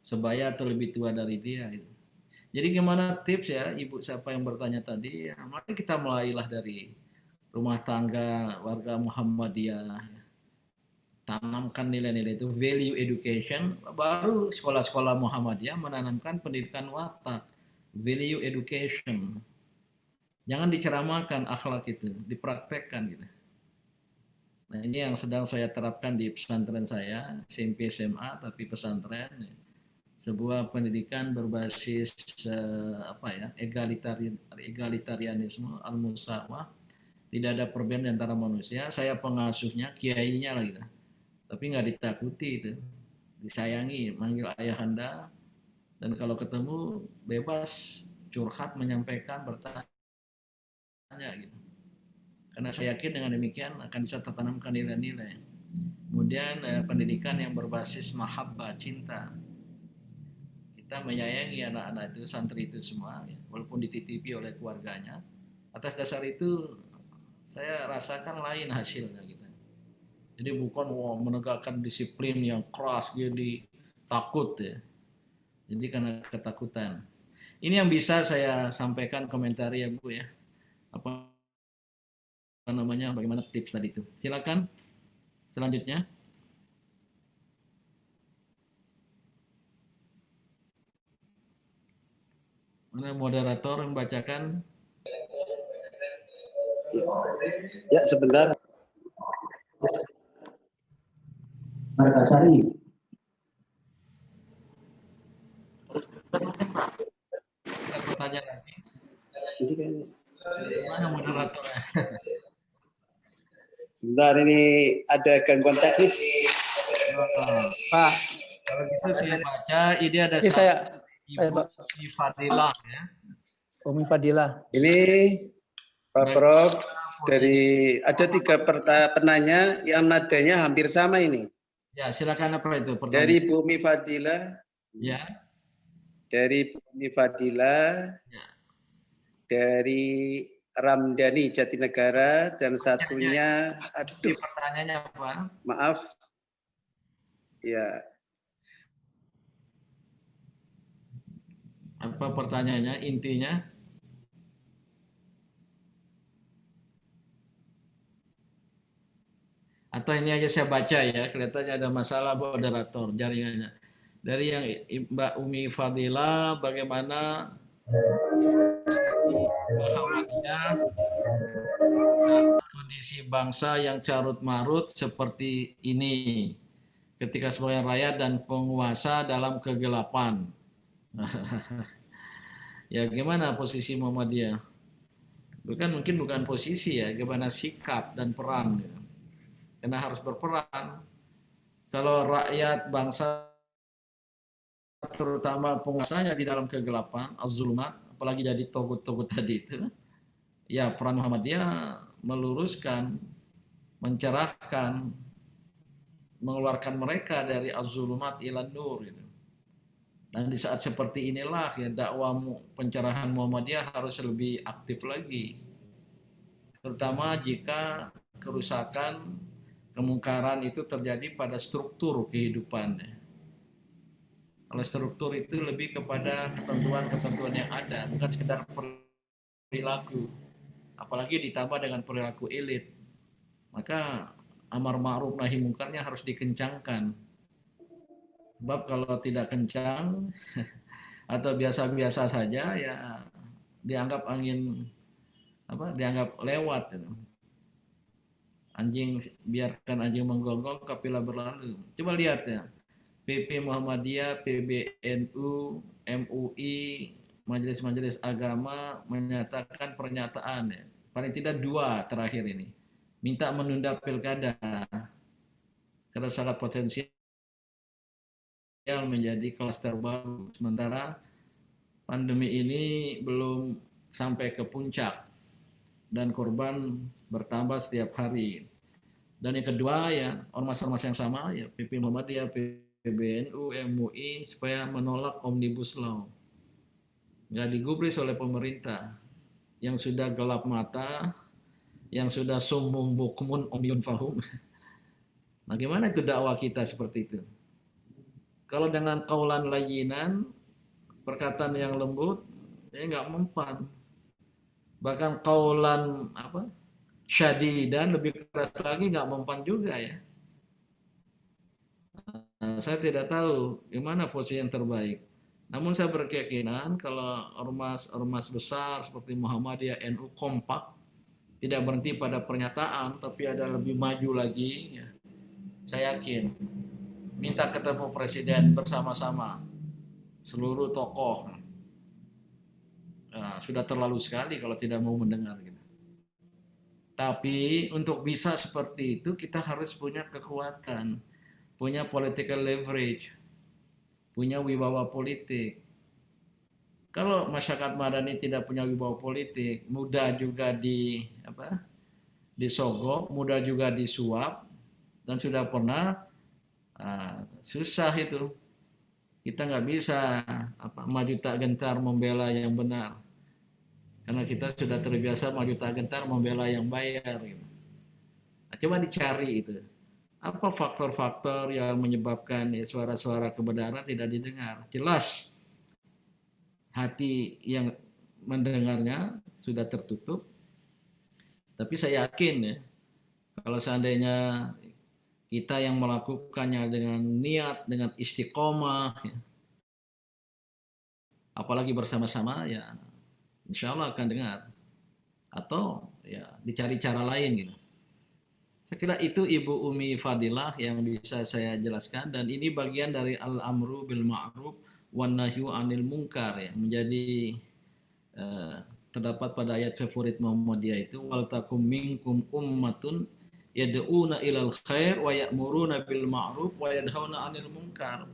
Speaker 3: sebaya atau lebih tua dari dia. Gitu. Jadi gimana tips ya, ibu siapa yang bertanya tadi? Ya, mari kita mulailah dari rumah tangga warga Muhammadiyah. Tanamkan nilai-nilai itu, value education, baru sekolah-sekolah Muhammadiyah menanamkan pendidikan watak, value education. Jangan diceramahkan akhlak itu, dipraktekkan gitu. Nah ini yang sedang saya terapkan di pesantren saya, SMP SMA tapi pesantren. Sebuah pendidikan berbasis egalitarianisme, al-musawah, tidak ada perbedaan antara manusia. Saya pengasuhnya, kiainya lah gitu. Tapi nggak ditakuti itu, disayangi, manggil ayahanda, dan kalau ketemu bebas curhat, menyampaikan, bertanya gitu. Karena saya yakin dengan demikian akan bisa tertanamkan nilai-nilai. Kemudian pendidikan yang berbasis mahabbah, cinta. Kita menyayangi anak-anak itu, santri itu semua, ya, walaupun dititipi oleh keluarganya. Atas dasar itu saya rasakan lain hasilnya gitu. Jadi bukan menegakkan disiplin yang keras, jadi takut ya. Jadi karena ketakutan. Ini yang bisa saya sampaikan komentar ya Bu ya. Apa namanya, bagaimana tips tadi itu. Silakan. selanjutnya. Mana moderator yang membacakan?
Speaker 2: Ya, sebentar.
Speaker 1: Margasari.
Speaker 3: Ada pertanyaan lagi?
Speaker 2: Ini kayaknya.
Speaker 3: Mana moderatornya?
Speaker 2: Sebentar, ini ada gangguan teknis.
Speaker 1: Pak,
Speaker 3: Kalau gitu saya baca, ini ada
Speaker 1: ini saya
Speaker 3: Ibu
Speaker 1: Pak.
Speaker 3: Fadilah ya.
Speaker 1: Umi Fadilah.
Speaker 2: Ini Pak Prof, dari ada 3 penanya yang nadanya hampir sama ini.
Speaker 3: Ya, silakan apa itu pertanyaan?
Speaker 2: Dari Bumi Fadilah.
Speaker 3: Ya.
Speaker 2: Dari Bumi Fadilah.
Speaker 3: Ya.
Speaker 2: Dari Ramdhani Jatinegara dan satunya, aduh,
Speaker 3: pertanyaannya apa?
Speaker 2: Maaf, ya.
Speaker 3: Apa pertanyaannya? Intinya? Atau ini aja saya baca ya, kelihatannya ada masalah moderator jaringannya. Dari yang Mbak Umi Fadila, bagaimana Muhammadiyah kondisi bangsa yang carut marut seperti ini ketika sebagian rakyat dan penguasa dalam kegelapan. Ya gimana posisi Muhammadiyah? Bukan posisi ya, gimana sikap dan peran. Ya. Karena harus berperan. Kalau rakyat bangsa terutama penguasanya di dalam kegelapan, az-zulumat, apalagi jadi togut-togut tadi itu, ya peran Muhammadiyah meluruskan, mencerahkan, mengeluarkan mereka dari az-zulumat ila nur gitu. Dan di saat seperti inilah ya dakwah pencerahan Muhammadiyah harus lebih aktif lagi. Terutama jika kerusakan, kemungkaran itu terjadi pada struktur kehidupannya. Kalau struktur itu lebih kepada ketentuan-ketentuan yang ada, bukan sekedar perilaku. Apalagi ditambah dengan perilaku elit. Maka amar ma'ruf nahi mungkarnya harus dikencangkan. Sebab kalau tidak kencang atau biasa-biasa saja ya dianggap dianggap lewat gitu. Biarkan anjing menggonggong kapilah berlalu. Coba lihat ya. PP Muhammadiyah, PBNU, MUI, majelis-majelis agama menyatakan pernyataan ya. Paling tidak 2 terakhir ini. Minta menunda pilkada karena sangat potensial menjadi klaster baru. Sementara pandemi ini belum sampai ke puncak dan korban bertambah setiap hari. Dan yang kedua ya ormas-ormas yang sama ya PP Muhammadiyah, PBNU, MUI supaya menolak Omnibus Law. Nggak digubris oleh pemerintah yang sudah gelap mata, yang sudah summum bukmun umyun fahum. Nah gimana itu dakwah kita seperti itu? Kalau dengan kaulan layinan, perkataan yang lembut, ya nggak mempan. Bahkan kaulan syadidan lebih keras lagi nggak mempan juga ya. Nah, saya tidak tahu gimana posisi yang terbaik. Namun saya berkeyakinan kalau ormas besar seperti Muhammadiyah, NU kompak, tidak berhenti pada pernyataan, tapi ada lebih maju lagi. Ya. Saya yakin minta ketemu presiden bersama-sama seluruh tokoh. Nah, sudah terlalu sekali kalau tidak mau mendengar. Gitu. Tapi untuk bisa seperti itu kita harus punya kekuatan, punya political leverage, punya wibawa politik. Kalau masyarakat Madani tidak punya wibawa politik, mudah juga disogok, mudah juga disuap, dan sudah pernah susah itu. Kita nggak bisa maju tak gentar membela yang benar, karena kita sudah terbiasa maju tak gentar membela yang bayar. Gitu. Nah, coba dicari itu. Apa faktor-faktor yang menyebabkan suara-suara kebenaran tidak didengar? Jelas hati yang mendengarnya sudah tertutup. Tapi saya yakin ya, kalau seandainya kita yang melakukannya dengan niat, dengan istiqomah, ya, apalagi bersama-sama, ya insya Allah akan dengar. Atau ya dicari cara lain gitu. Saya kira itu Ibu Umi Fadilah yang bisa saya jelaskan, dan ini bagian dari al-amru bil ma'ruf wan nahyu 'anil munkar, ya, menjadi terdapat pada ayat favorit Muhammadiyah itu, wal takum minkum ummatun yad'una ilal khair wa ya'muruna bil ma'ruf wa yanhauna 'anil munkar.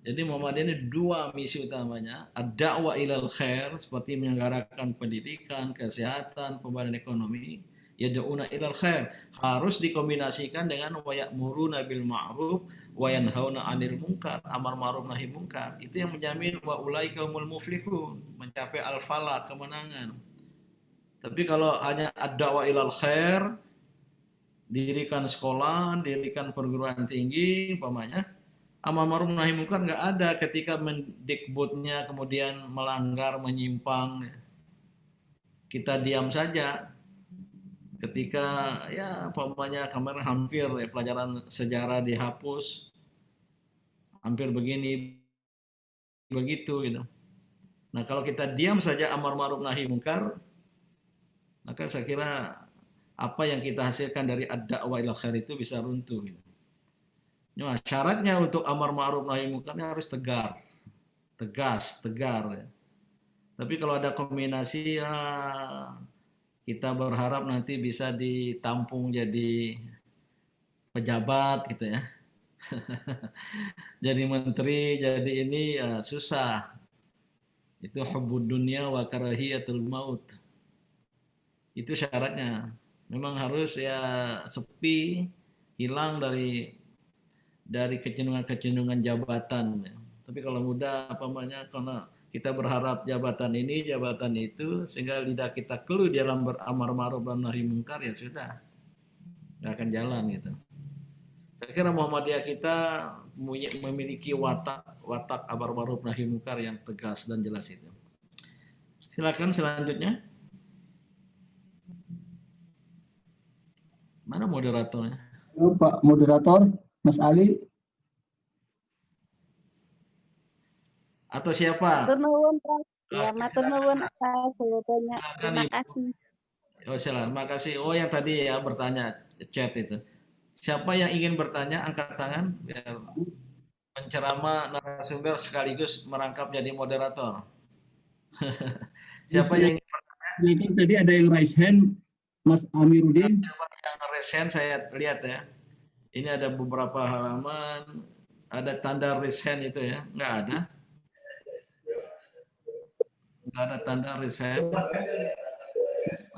Speaker 3: Jadi Muhammadiyah ini dua misi utamanya, ad-da'wah ilal khair seperti menyelenggarakan pendidikan, kesehatan, pembangunan ekonomi, yad'una ilal khair harus dikombinasikan dengan wa ya'muruna bil ma'ruf wa yanhauna 'anil munkar, amar ma'ruf nahi munkar. Itu yang menjamin wa ulaika humul muflihun, mencapai al-falah, kemenangan. Tapi kalau hanya ad-da'wah ilal khair, dirikan sekolah, dirikan perguruan tinggi, umpamanya, amar ma'ruf nahi munkar nggak ada ketika mendikbudnya kemudian melanggar, menyimpang, kita diam saja. Ketika ya umpamanya kemarin hampir ya, pelajaran sejarah dihapus, hampir begini begitu gitu. Nah kalau kita diam saja amar ma'ruf nahi munkar, maka saya kira apa yang kita hasilkan dari ad-da'wah ila khair itu bisa runtuh gitu. Nah, syaratnya untuk amar ma'ruf nahi munkarnya harus tegar, tegas, tegar. Ya. Tapi kalau ada kombinasi, ya, kita berharap nanti bisa ditampung jadi pejabat gitu ya. Jadi menteri, jadi ini ya susah. Itu hubbud dunya wa karahiyatul maut. Itu syaratnya. Memang harus ya sepi, hilang dari kecenderungan-kecenderungan jabatan. Tapi kalau mudah karena kita berharap jabatan ini, jabatan itu, sehingga lidah kita keluh dalam beramar ma'ruf dan nahi munkar, ya sudah, nggak akan jalan gitu. Saya kira Muhammadiyah kita memiliki watak amar ma'ruf nahi munkar yang tegas dan jelas itu. Silakan selanjutnya. Mana moderatornya?
Speaker 4: Halo, Pak Moderator, Mas Ali.
Speaker 3: Atau siapa?
Speaker 5: Matur nuwun, Pak. Ya, matur nuwun atas jawabannya. Terima kasih.
Speaker 3: Oh, silakan. Terima kasih. Oh, yang tadi ya bertanya chat itu. Siapa yang ingin bertanya angkat tangan biar penceramah narasumber sekaligus merangkap jadi moderator. Siapa yang ingin bertanya?
Speaker 4: Ini tadi ada yang raise hand, Mas Amiruddin.
Speaker 3: Yang raise hand saya lihat ya. Ini ada beberapa halaman, ada tanda raise hand itu ya. Nggak ada. Nggak ada tanda raise hand.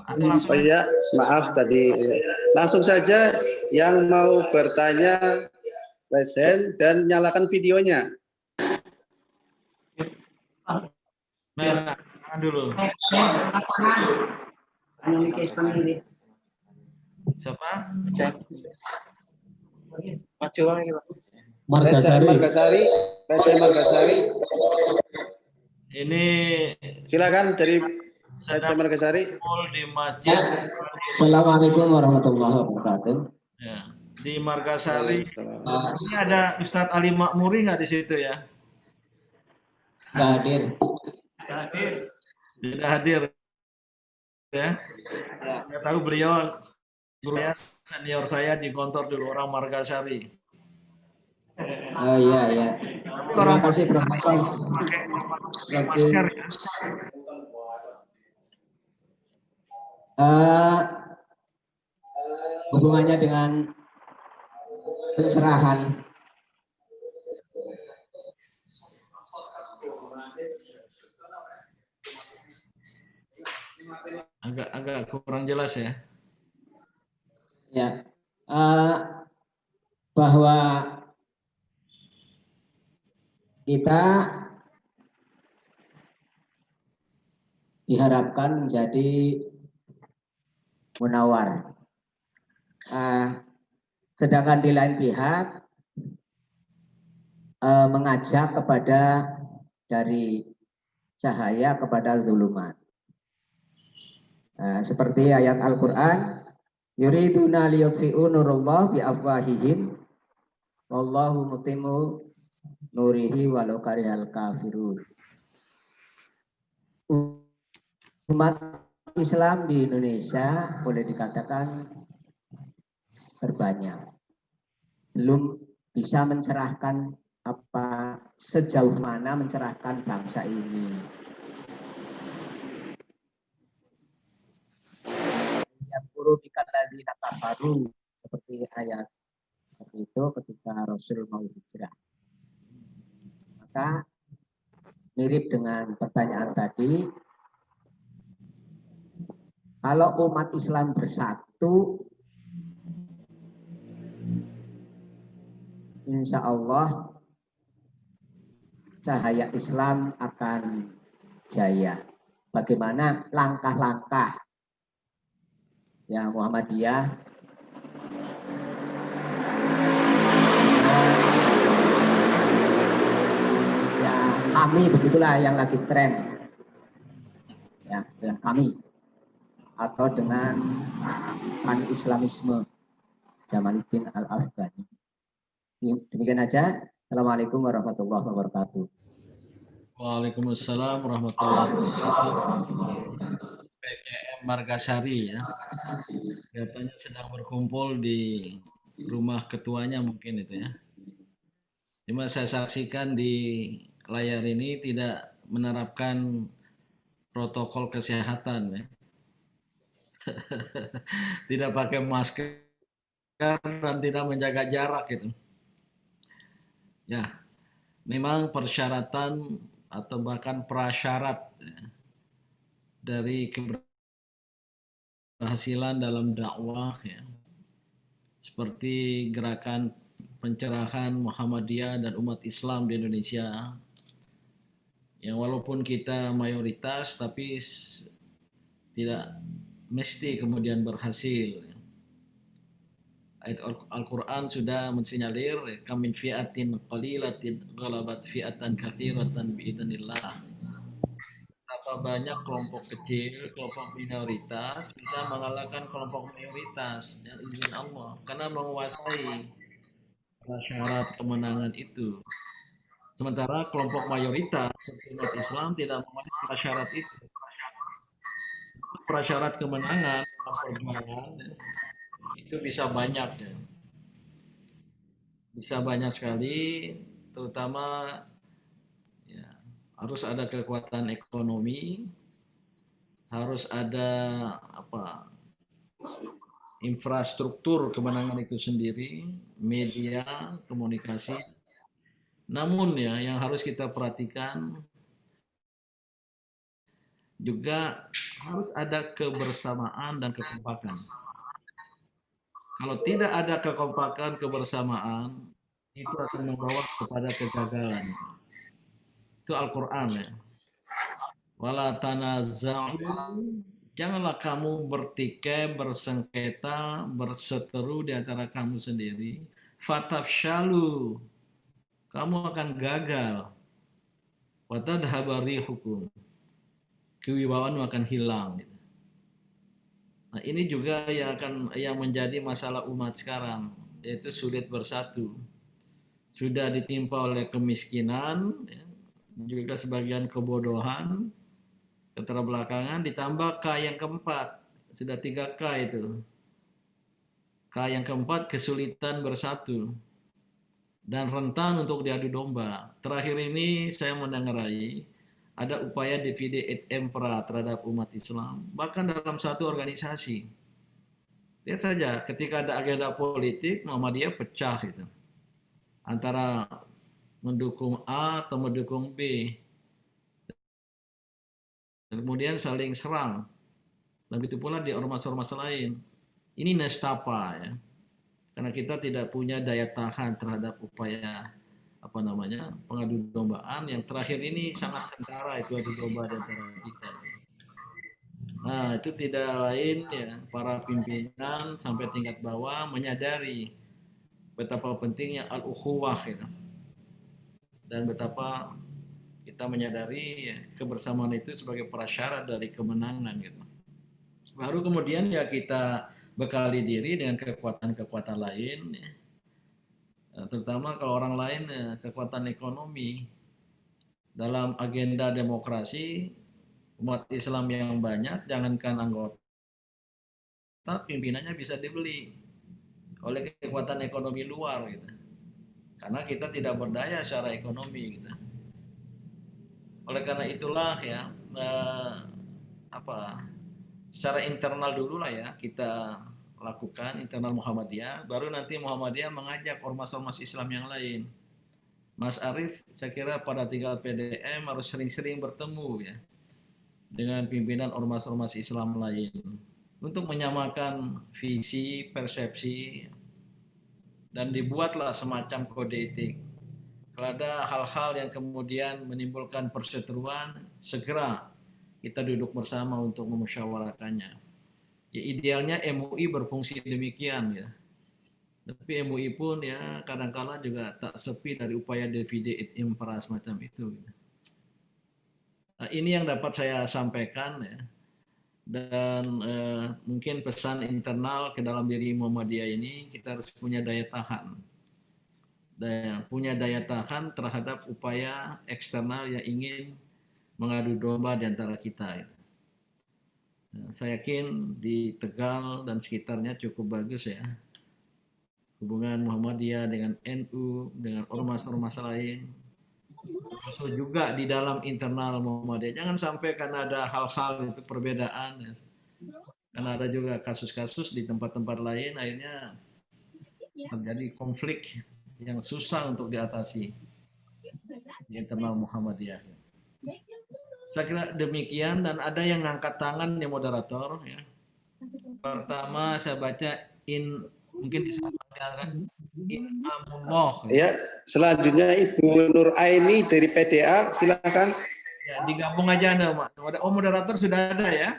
Speaker 3: Atau langsung
Speaker 2: Oh ya, maaf tadi. Langsung saja yang mau bertanya raise hand dan nyalakan videonya.
Speaker 3: nah, tangan dulu. Siapa?
Speaker 2: Margasari.
Speaker 3: Ini
Speaker 2: Silakan dari
Speaker 3: sedang
Speaker 2: Margasari.
Speaker 3: di masjid.
Speaker 4: Assalamualaikum warahmatullahi wabarakatuh.
Speaker 3: Ya, di Margasari. Ini ada Ustadz Ali Makmuri nggak di situ ya?
Speaker 4: Nggak hadir.
Speaker 3: Tidak hadir ya. Saya tahu beliau guru saya, senior saya di kantor dulu, orang Margasari.
Speaker 4: Oh iya.
Speaker 3: Tapi
Speaker 4: Terima
Speaker 3: orang
Speaker 4: kasih Prof.
Speaker 3: pakai masker ya.
Speaker 4: Hubungannya dengan pencerahan.
Speaker 3: Agak kurang jelas ya.
Speaker 4: Ya, bahwa kita diharapkan menjadi munawar. Sedangkan di lain pihak mengajak kepada dari cahaya kepada zulumat. Seperti ayat Al-Quran,
Speaker 6: Yuriduna liyutfi'u nurullah bi afwahihim wallahu mutimmu nurihi walau karihal kafirun. Umat Islam di Indonesia boleh dikatakan terbanyak. Belum bisa mencerahkan apa sejauh mana mencerahkan bangsa ini. Yang guru dikatakan kafaru seperti ayat itu ketika Rasul mau hijrah. Maka mirip dengan pertanyaan tadi, kalau umat Islam bersatu, insya Allah cahaya Islam akan jaya. Bagaimana langkah-langkah ya Muhammadiyah ya kami begitulah yang lagi tren ya dengan kami atau dengan pan-Islamisme Jamaluddin Al-Afghani. Demikian aja. Assalamualaikum warahmatullahi wabarakatuh.
Speaker 3: Waalaikumsalam warahmatullahi wabarakatuh. PKM Margasari ya. Katanya sedang berkumpul di rumah ketuanya mungkin itu ya. Cuma saya saksikan di layar ini tidak menerapkan protokol kesehatan ya. Tidak pakai masker dan tidak menjaga jarak gitu. Ya, memang persyaratan atau bahkan prasyarat ya, dari keberhasilan dalam dakwah ya, seperti gerakan pencerahan Muhammadiyah dan umat Islam di Indonesia yang walaupun kita mayoritas tapi tidak mesti kemudian berhasil. Ayat Al-Quran sudah mensinyalir kam min fi'atin qalilatin ghalabat fi'atan katsiratan biidznillah. Berapa banyak kelompok kecil, kelompok minoritas bisa mengalahkan kelompok mayoritas dengan izin Allah karena menguasai syarat kemenangan itu. Sementara kelompok mayoritas seperti umat Islam tidak memenuhi prasyarat itu. Prasyarat kemenangan dalam perjuangan itu bisa banyak ya. Bisa banyak sekali, terutama ya, harus ada kekuatan ekonomi, harus ada apa infrastruktur kemenangan itu sendiri, media, komunikasi. Namun ya yang harus kita perhatikan juga harus ada kebersamaan dan kekompakan. Kalau tidak ada kekompakan, kebersamaan, itu akan membawa kepada kegagalan. Itu Al-Quran ya. Wala tanaza'u, janganlah kamu bertikai, bersengketa, berseteru di antara kamu sendiri. Fatafshalu, kamu akan gagal. Watadhabari hukum, kewibawaan akan hilang. Gitu. Nah, ini juga yang menjadi masalah umat sekarang, yaitu sulit bersatu. Sudah ditimpa oleh kemiskinan, juga sebagian kebodohan, keterbelakangan, ditambah K yang keempat, sudah 3 K itu. K yang keempat kesulitan bersatu dan rentan untuk diadu domba. Terakhir ini saya mendengarai ada upaya divide et impera terhadap umat Islam, bahkan dalam satu organisasi. Lihat saja, ketika ada agenda politik, Muhammadiyah pecah itu. Antara mendukung A atau mendukung B. Kemudian saling serang. Dan begitu pula di ormas-ormas lain. Ini nestapa ya. Karena kita tidak punya daya tahan terhadap upaya pengadu dombaan yang terakhir ini sangat kentara itu adu domba di antara kita. Nah, itu tidak lain ya, para pimpinan sampai tingkat bawah menyadari betapa pentingnya al-ukhuwah gitu. Dan betapa kita menyadari ya, kebersamaan itu sebagai prasyarat dari kemenangan gitu. Baru kemudian ya kita bekali diri dengan kekuatan-kekuatan lain, ya. Terutama kalau orang lain kekuatan ekonomi. Dalam agenda demokrasi, umat Islam yang banyak, jangankan anggota, pimpinannya bisa dibeli oleh kekuatan ekonomi luar, gitu. Karena kita tidak berdaya secara ekonomi, gitu. Oleh karena itulah ya, secara internal dulu lah ya kita lakukan internal Muhammadiyah, baru nanti Muhammadiyah mengajak ormas-ormas Islam yang lain. Mas Arief, saya kira pada tingkat PDM harus sering-sering bertemu ya dengan pimpinan ormas-ormas Islam lain untuk menyamakan visi, persepsi, dan dibuatlah semacam kode etik. Kalau ada hal-hal yang kemudian menimbulkan perseteruan, segera kita duduk bersama untuk memusyawarahkannya. Ya, idealnya MUI berfungsi demikian ya. Tapi MUI pun ya kadang-kala juga tak sepi dari upaya divide et impera semacam itu. Nah, ini yang dapat saya sampaikan ya. Dan mungkin pesan internal ke dalam diri Muhammadiyah ini, kita harus punya daya tahan. Dan punya daya tahan terhadap upaya eksternal yang ingin mengadu domba di antara kita. Nah, saya yakin di Tegal dan sekitarnya cukup bagus ya. Hubungan Muhammadiyah dengan NU, dengan ormas-ormas lain, termasuk juga di dalam internal Muhammadiyah. Jangan sampai karena ada hal-hal itu perbedaan, ya. Karena ada juga kasus-kasus di tempat-tempat lain, akhirnya terjadi konflik yang susah untuk diatasi di internal Muhammadiyah. Saya kira demikian, dan ada yang ngangkat tangan ya moderator. Ya. Pertama saya baca mungkin disampaikan Amunah.
Speaker 2: Ya, selanjutnya Ibu Nur Aini dari PDA, silakan.
Speaker 3: Ya, digabung aja Anda, moderator sudah ada ya?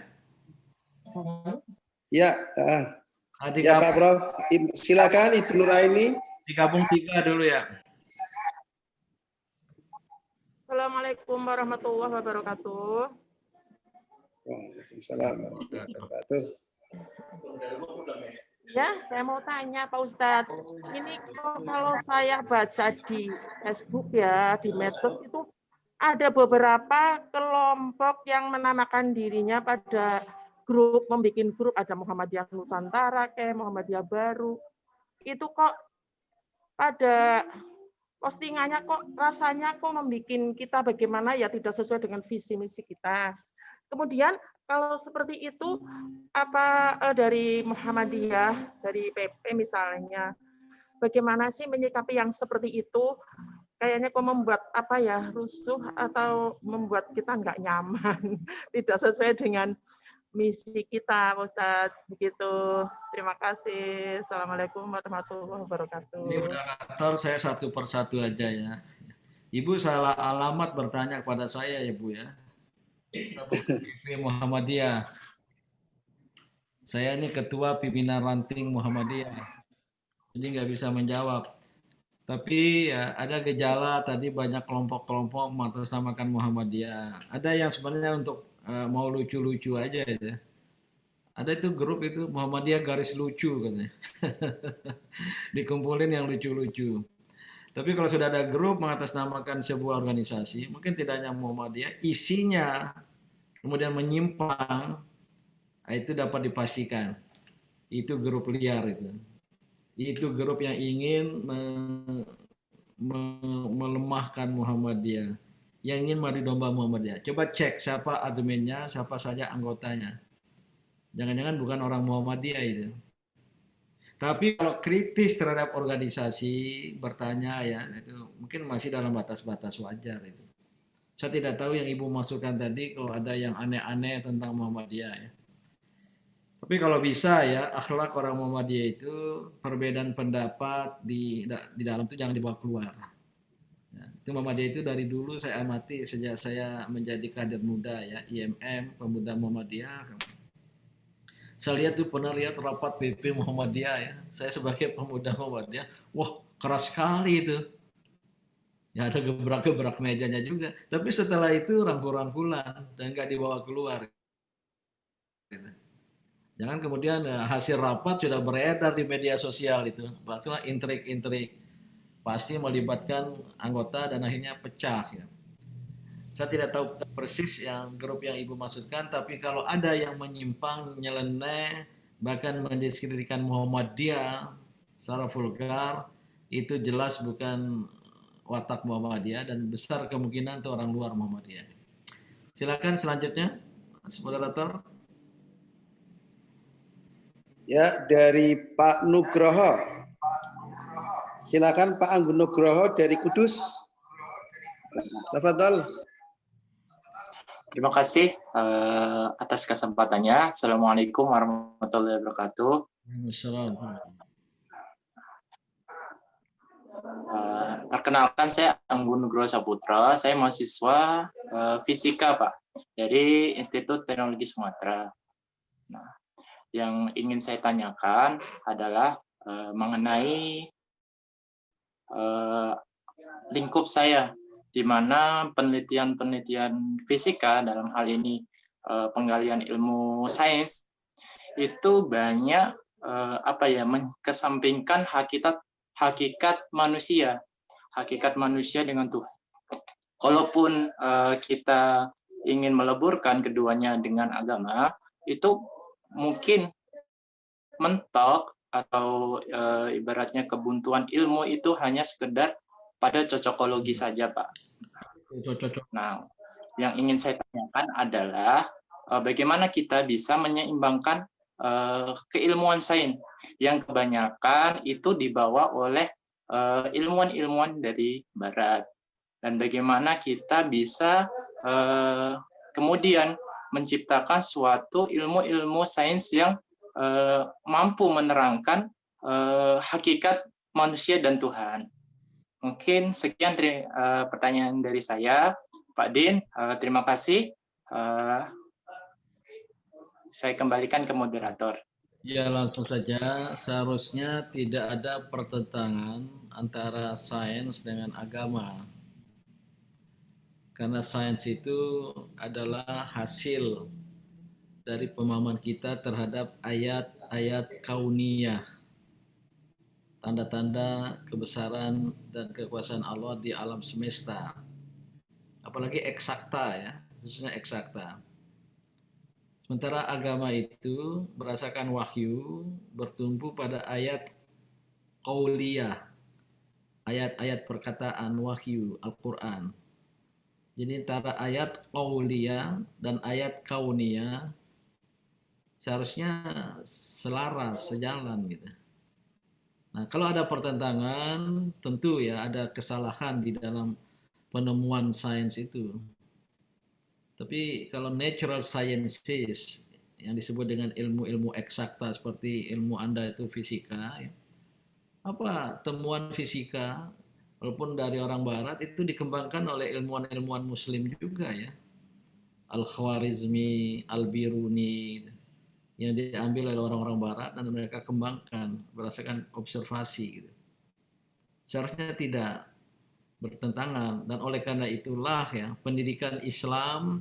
Speaker 2: Ya, ya Pak Prof. Silakan Ibu Nur Aini.
Speaker 3: Digabung 3 dulu ya.
Speaker 7: Assalamualaikum warahmatullahi wabarakatuh.
Speaker 2: Waalaikumsalam warahmatullahi wabarakatuh.
Speaker 7: Ya, saya mau tanya Pak Ustadz, ini kalau saya baca di Facebook ya, di medsos itu ada beberapa kelompok yang menamakan dirinya pada grup, membuat grup, ada Muhammadiyah Nusantara, kayak Muhammadiyah Baru. Itu kok pada postingannya kok rasanya kok membuat kita bagaimana ya tidak sesuai dengan visi misi kita. Kemudian kalau seperti itu, apa dari Muhammadiyah, dari PP misalnya, bagaimana sih menyikapi yang seperti itu? Kayaknya kok membuat apa ya, rusuh atau membuat kita nggak nyaman, tidak sesuai dengan misi kita, Ustadz. Begitu. Terima kasih. Assalamualaikum warahmatullahi wabarakatuh.
Speaker 3: Ini moderator, saya satu persatu aja ya. Ibu salah alamat bertanya kepada saya ya Bu ya. PP Muhammadiyah. Saya ini ketua pimpinan ranting Muhammadiyah, jadi nggak bisa menjawab. Tapi ya, ada gejala tadi banyak kelompok-kelompok mengatasnamakan Muhammadiyah. Ada yang sebenarnya untuk mau lucu-lucu aja ya. Ada itu grup itu Muhammadiyah garis lucu katanya. Dikumpulin yang lucu-lucu. Tapi kalau sudah ada grup mengatasnamakan sebuah organisasi, mungkin tidak hanya Muhammadiyah, isinya kemudian menyimpang, itu dapat dipastikan. Itu grup liar itu. Itu grup yang ingin melemahkan Muhammadiyah, yang ingin madu domba Muhammadiyah. Coba cek siapa adminnya, siapa saja anggotanya. Jangan-jangan bukan orang Muhammadiyah itu. Tapi kalau kritis terhadap organisasi, bertanya ya, itu mungkin masih dalam batas-batas wajar itu. Saya tidak tahu yang Ibu maksudkan tadi kalau ada yang aneh-aneh tentang Muhammadiyah ya. Tapi kalau bisa ya, akhlak orang Muhammadiyah itu perbedaan pendapat di dalam itu jangan dibawa keluar. Ya, itu Muhammadiyah itu dari dulu saya amati sejak saya menjadi kader muda ya, IMM, pemuda Muhammadiyah. Saya lihat tuh pernah lihat rapat PP Muhammadiyah ya. Saya sebagai pemuda Muhammadiyah, wah keras sekali itu. Ya ada gebrak-gebrak mejanya juga. Tapi setelah itu rangkul-rangkulan dan nggak dibawa keluar. Gitu. Jangan kemudian hasil rapat sudah beredar di media sosial itu. Bahkan intrik-intrik pasti melibatkan anggota dan akhirnya pecah. Ya. Saya tidak tahu persis yang grup yang Ibu maksudkan, tapi kalau ada yang menyimpang, nyeleneh, bahkan mendiskreditkan Muhammadiyah secara vulgar, itu jelas bukan watak Muhammadiyah dan besar kemungkinan itu orang luar Muhammadiyah. Silakan selanjutnya, moderator.
Speaker 2: Ya, dari Pak Nugroho. Silakan Pak Anggun Nugroho dari Kudus. Tafadhol.
Speaker 8: Terima kasih atas kesempatannya. Assalamualaikum warahmatullahi wabarakatuh. Perkenalkan, saya Anggun Nugroho Saputra. Saya mahasiswa fisika, Pak, dari Institut Teknologi Sumatera. Nah, yang ingin saya tanyakan adalah mengenai lingkup saya, di mana penelitian-penelitian fisika dalam hal ini penggalian ilmu sains itu banyak mengesampingkan hakikat manusia dengan Tuhan. Kalaupun kita ingin meleburkan keduanya dengan agama, itu mungkin mentok atau ibaratnya kebuntuan ilmu itu hanya sekedar pada cocokologi saja, Pak. Nah, yang ingin saya tanyakan adalah bagaimana kita bisa menyeimbangkan keilmuan sains yang kebanyakan itu dibawa oleh ilmuwan-ilmuwan dari Barat, dan bagaimana kita bisa kemudian menciptakan suatu ilmu-ilmu sains yang mampu menerangkan hakikat manusia dan Tuhan. Mungkin sekian pertanyaan dari saya, Pak Din. Terima kasih. Saya kembalikan ke moderator.
Speaker 3: Ya, langsung saja. Seharusnya tidak ada pertentangan antara sains dengan agama. Karena sains itu adalah hasil dari pemahaman kita terhadap ayat-ayat kauniyah, tanda-tanda kebesaran dan kekuasaan Allah di alam semesta. Apalagi eksakta, ya, khususnya eksakta. Sementara agama itu berdasarkan wahyu bertumbuh pada ayat qauliyah, ayat-ayat perkataan wahyu Al-Quran. Jadi antara ayat qauliyah dan ayat kauniyah seharusnya selaras, sejalan gitu. Nah, kalau ada pertentangan, tentu ya ada kesalahan di dalam penemuan sains itu. Tapi kalau natural sciences yang disebut dengan ilmu-ilmu eksakta seperti ilmu Anda itu fisika, ya, apa temuan fisika walaupun dari orang Barat itu dikembangkan oleh ilmuwan-ilmuwan Muslim juga, ya, Al-Khwarizmi, Al-Biruni, yang diambil oleh orang-orang Barat dan mereka kembangkan berdasarkan observasi gitu. Seharusnya tidak bertentangan, dan oleh karena itulah ya pendidikan Islam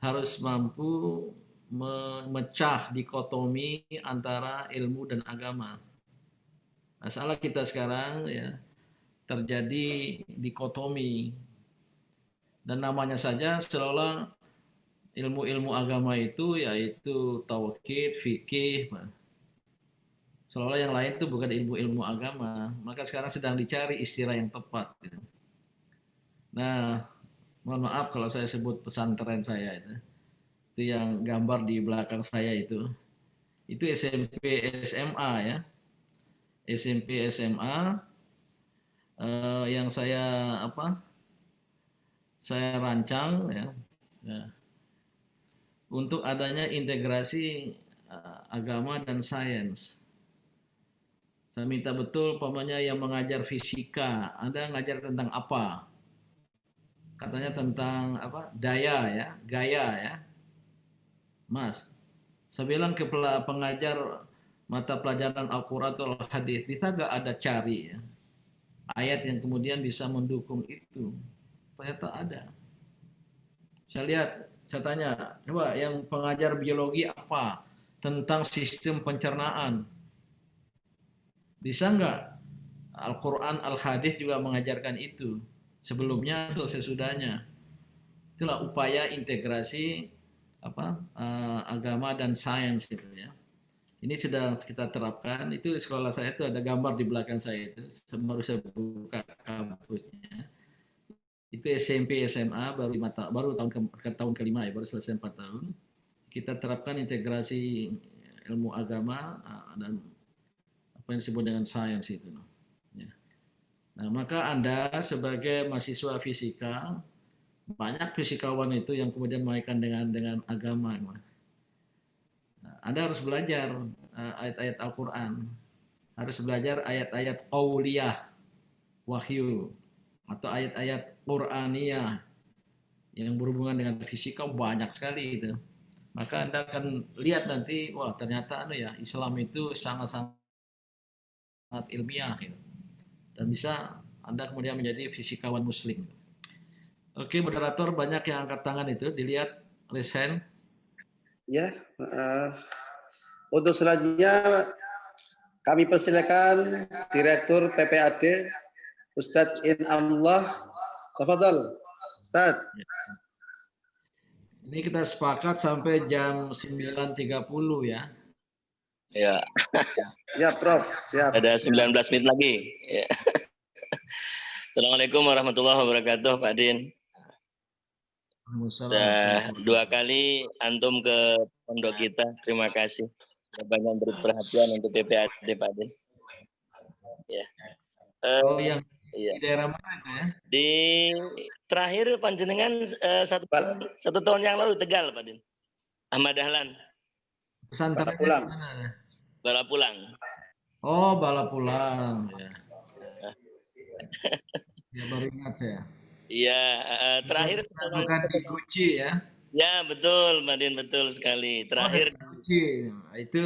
Speaker 3: harus mampu memecah dikotomi antara ilmu dan agama. Masalah kita sekarang ya terjadi dikotomi, dan namanya saja seolah ilmu-ilmu agama itu yaitu tauhid, fikih, seolah yang lain itu bukan ilmu-ilmu agama. Maka sekarang sedang dicari istilah yang tepat. Nah, mohon maaf kalau saya sebut pesantren saya itu yang gambar di belakang saya itu SMP SMA, ya, SMP SMA yang saya rancang, ya, untuk adanya integrasi agama dan sains. Saya minta betul, pamannya yang mengajar fisika, Anda ngajar tentang apa? Katanya tentang apa? Daya, ya, gaya, ya. Mas, saya bilang ke pengajar mata pelajaran Al-Quran atau Al-Hadis, bisa nggak ada cari, ya, ayat yang kemudian bisa mendukung itu? Ternyata ada. Saya lihat, saya tanya, coba yang pengajar biologi apa? tentang sistem pencernaan. Bisa nggak Al-Quran, Al-Hadis juga mengajarkan itu sebelumnya atau sesudahnya? Itulah upaya integrasi agama dan sains gitu ya. Ini sedang kita terapkan. Itu sekolah saya itu ada gambar di belakang saya itu. Baru saya buka kampusnya. Itu SMP, SMA baru tahun kelima ya, baru selesai 4 tahun. Kita terapkan integrasi ilmu agama dan apa yang disebut dengan sains itu. Ya. Nah, maka Anda sebagai mahasiswa fisika, banyak fisikawan itu yang kemudian mengaitkan dengan agama. Nah, Anda harus belajar ayat-ayat Al-Quran, harus belajar ayat-ayat auliyah, wahyu, atau ayat-ayat Qur'aniyah yang berhubungan dengan fisika banyak sekali itu. Maka Anda akan lihat nanti, wah ternyata Islam itu sangat-sangat ilmiah gitu. Dan bisa Anda kemudian menjadi fisikawan muslim. Oke, moderator banyak yang angkat tangan itu, dilihat raise hand.
Speaker 2: Ya, untuk selanjutnya kami persilakan Direktur PPAD Ustadz Inamullah. Tafadhal, Ustadz.
Speaker 3: Ini kita sepakat sampai jam 9.30 ya.
Speaker 9: Ya.
Speaker 2: Ya, Prof. Siap.
Speaker 9: Ada 19 menit lagi. Ya. Assalamualaikum warahmatullahi wabarakatuh, Pak Din. Sudah 2 kali antum ke pondok kita. Terima kasih. Banyak beri perhatian untuk PPAD, Pak Din. Ya.
Speaker 3: Yang
Speaker 9: iya.
Speaker 3: Di daerah mana itu ya?
Speaker 9: Di terakhir panjenengan satu tahun yang lalu Tegal, Pak Din. Ahmad Dahlan.
Speaker 3: Pesantrennya mana?
Speaker 9: Balapulang.
Speaker 3: Oh, Balapulang. Ya. Ya, baru ingat saya.
Speaker 9: Iya, terakhir
Speaker 3: bukan di Guci ya?
Speaker 9: Ya, betul, Madin, betul sekali. Terakhir
Speaker 3: Guci. Itu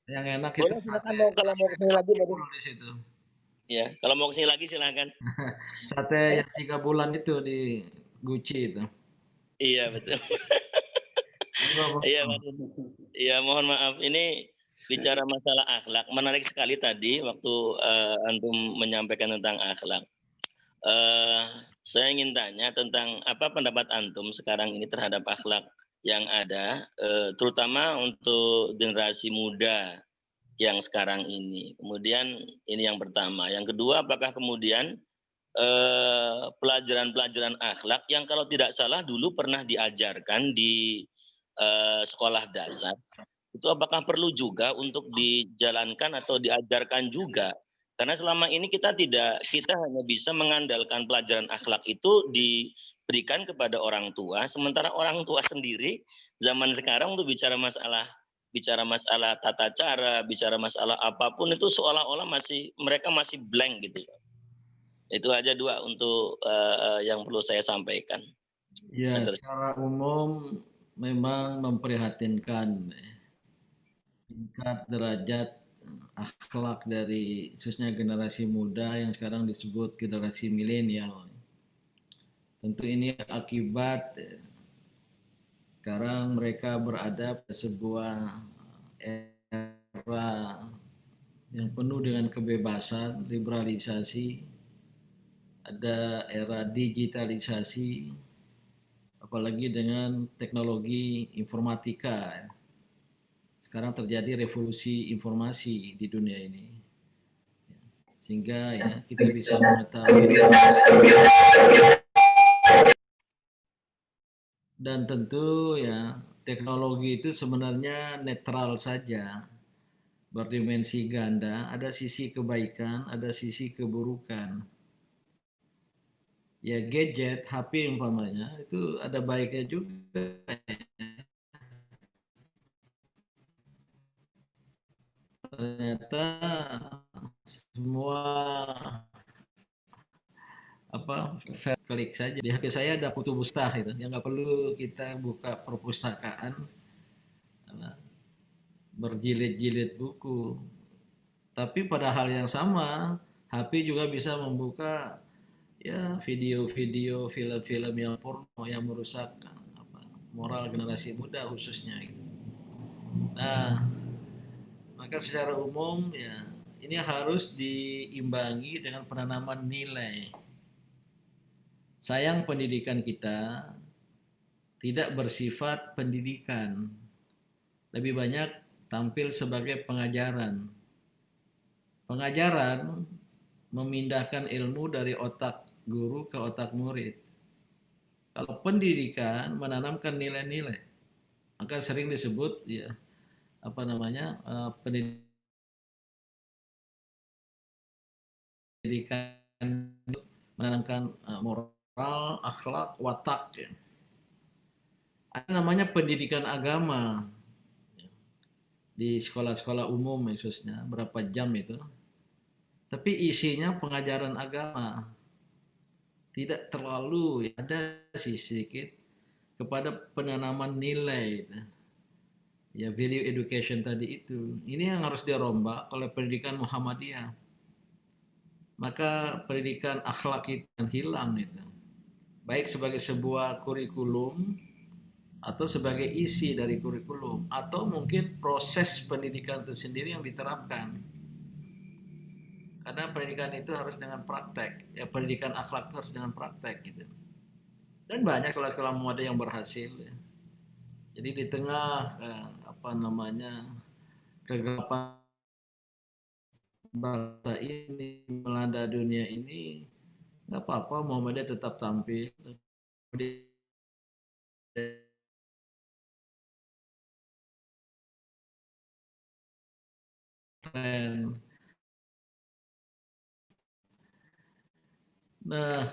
Speaker 3: yang enak.
Speaker 9: Boleh,
Speaker 3: itu
Speaker 9: silakan kalau mau kesini lagi, Madin.
Speaker 3: Di situ.
Speaker 9: Ya, kalau mau kesini lagi silakan.
Speaker 3: Sate yang 3 bulan itu di Guci itu.
Speaker 9: Iya, betul. Iya, Madin. Iya, mohon maaf. Ini bicara masalah akhlak, menarik sekali tadi waktu antum menyampaikan tentang akhlak. Saya ingin tanya tentang apa pendapat antum sekarang ini terhadap akhlak yang ada, terutama untuk generasi muda yang sekarang ini. Kemudian ini yang pertama. Yang kedua, apakah kemudian pelajaran-pelajaran akhlak yang kalau tidak salah dulu pernah diajarkan di sekolah dasar, itu apakah perlu juga untuk dijalankan atau diajarkan juga? Karena selama ini kita hanya bisa mengandalkan pelajaran akhlak itu diberikan kepada orang tua, sementara orang tua sendiri zaman sekarang untuk bicara masalah tata cara, bicara masalah apapun itu seolah-olah mereka masih blank gitu. Itu aja 2 untuk yang perlu saya sampaikan.
Speaker 3: Ya, secara umum memang memprihatinkan tingkat derajat akhlak dari khususnya generasi muda yang sekarang disebut generasi milenial. Tentu ini akibat sekarang mereka berada pada sebuah era yang penuh dengan kebebasan, liberalisasi, ada era digitalisasi, apalagi dengan teknologi informatika. Sekarang terjadi revolusi informasi di dunia ini, sehingga ya kita bisa mengetahui, dan tentu ya teknologi itu sebenarnya netral saja, berdimensi ganda, ada sisi kebaikan, ada sisi keburukan. Ya gadget, HP umpamanya itu ada baiknya juga. Ternyata semua klik saja di HP saya ada buku mustah itu, yang nggak perlu kita buka perpustakaan berjilid-jilid buku. Tapi pada hal yang sama, HP juga bisa membuka ya video-video, film-film yang porno yang merusak moral generasi muda khususnya gitu. Nah, maka secara umum ya ini harus diimbangi dengan penanaman nilai. Sayang pendidikan kita tidak bersifat pendidikan, lebih banyak tampil sebagai pengajaran. Pengajaran memindahkan ilmu dari otak guru ke otak murid. Kalau pendidikan menanamkan nilai-nilai, maka sering disebut ya pendidikan menanamkan moral, akhlak, watak. Ya. Ada namanya pendidikan agama di sekolah-sekolah umum khususnya, berapa jam itu. Tapi isinya pengajaran agama. Tidak terlalu, ada sih sedikit kepada penanaman nilai. Ya, value education tadi itu. Ini yang harus dirombak oleh pendidikan Muhammadiyah. Maka pendidikan akhlak itu hilang itu. Baik sebagai sebuah kurikulum atau sebagai isi dari kurikulum atau mungkin proses pendidikan itu sendiri yang diterapkan. Karena pendidikan itu harus dengan praktek. Ya, pendidikan akhlak itu harus dengan praktek gitu. Dan banyak sekolah-sekolah Muhammadiyah yang berhasil. Ya. Jadi di tengah kegelapan bangsa ini melanda dunia ini, nggak apa-apa Muhammadiyah tetap tampil. Tren. Nah,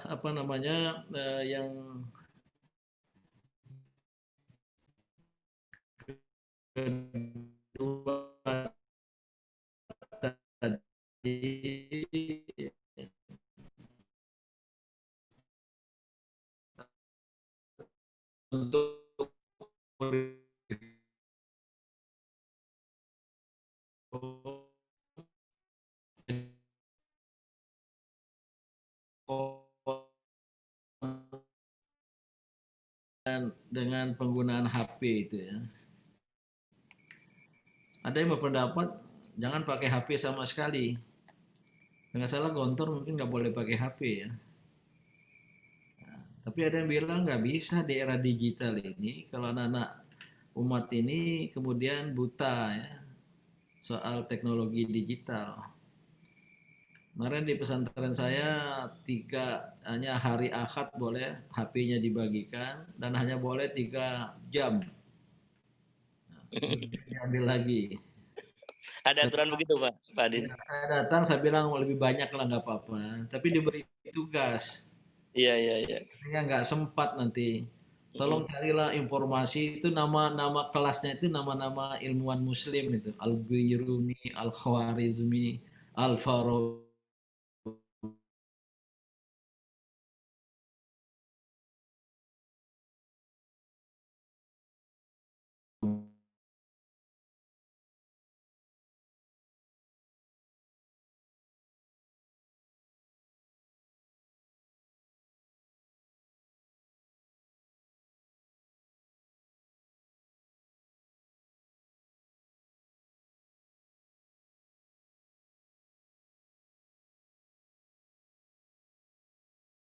Speaker 3: yang kedua tadi untuk dengan penggunaan HP itu ya. Ada yang berpendapat jangan pakai HP sama sekali. Nggak salah Gontor mungkin nggak boleh pakai HP ya. Nah, tapi ada yang bilang nggak bisa di era digital ini kalau anak-anak umat ini kemudian buta ya soal teknologi digital. Kemarin di pesantren saya hanya hari Ahad boleh HP-nya dibagikan dan hanya boleh 3 jam. Diambil lagi.
Speaker 9: Ada aturan begitu Pak Adin?
Speaker 3: Saya datang, saya bilang lebih banyak lah nggak apa-apa. Tapi diberi tugas.
Speaker 9: Iya.
Speaker 3: Sehingga nggak sempat nanti. Tolong carilah informasi itu nama-nama kelasnya itu nama-nama ilmuwan Muslim itu. Al-Biruni, Al-Khwarizmi, Al-Farabi.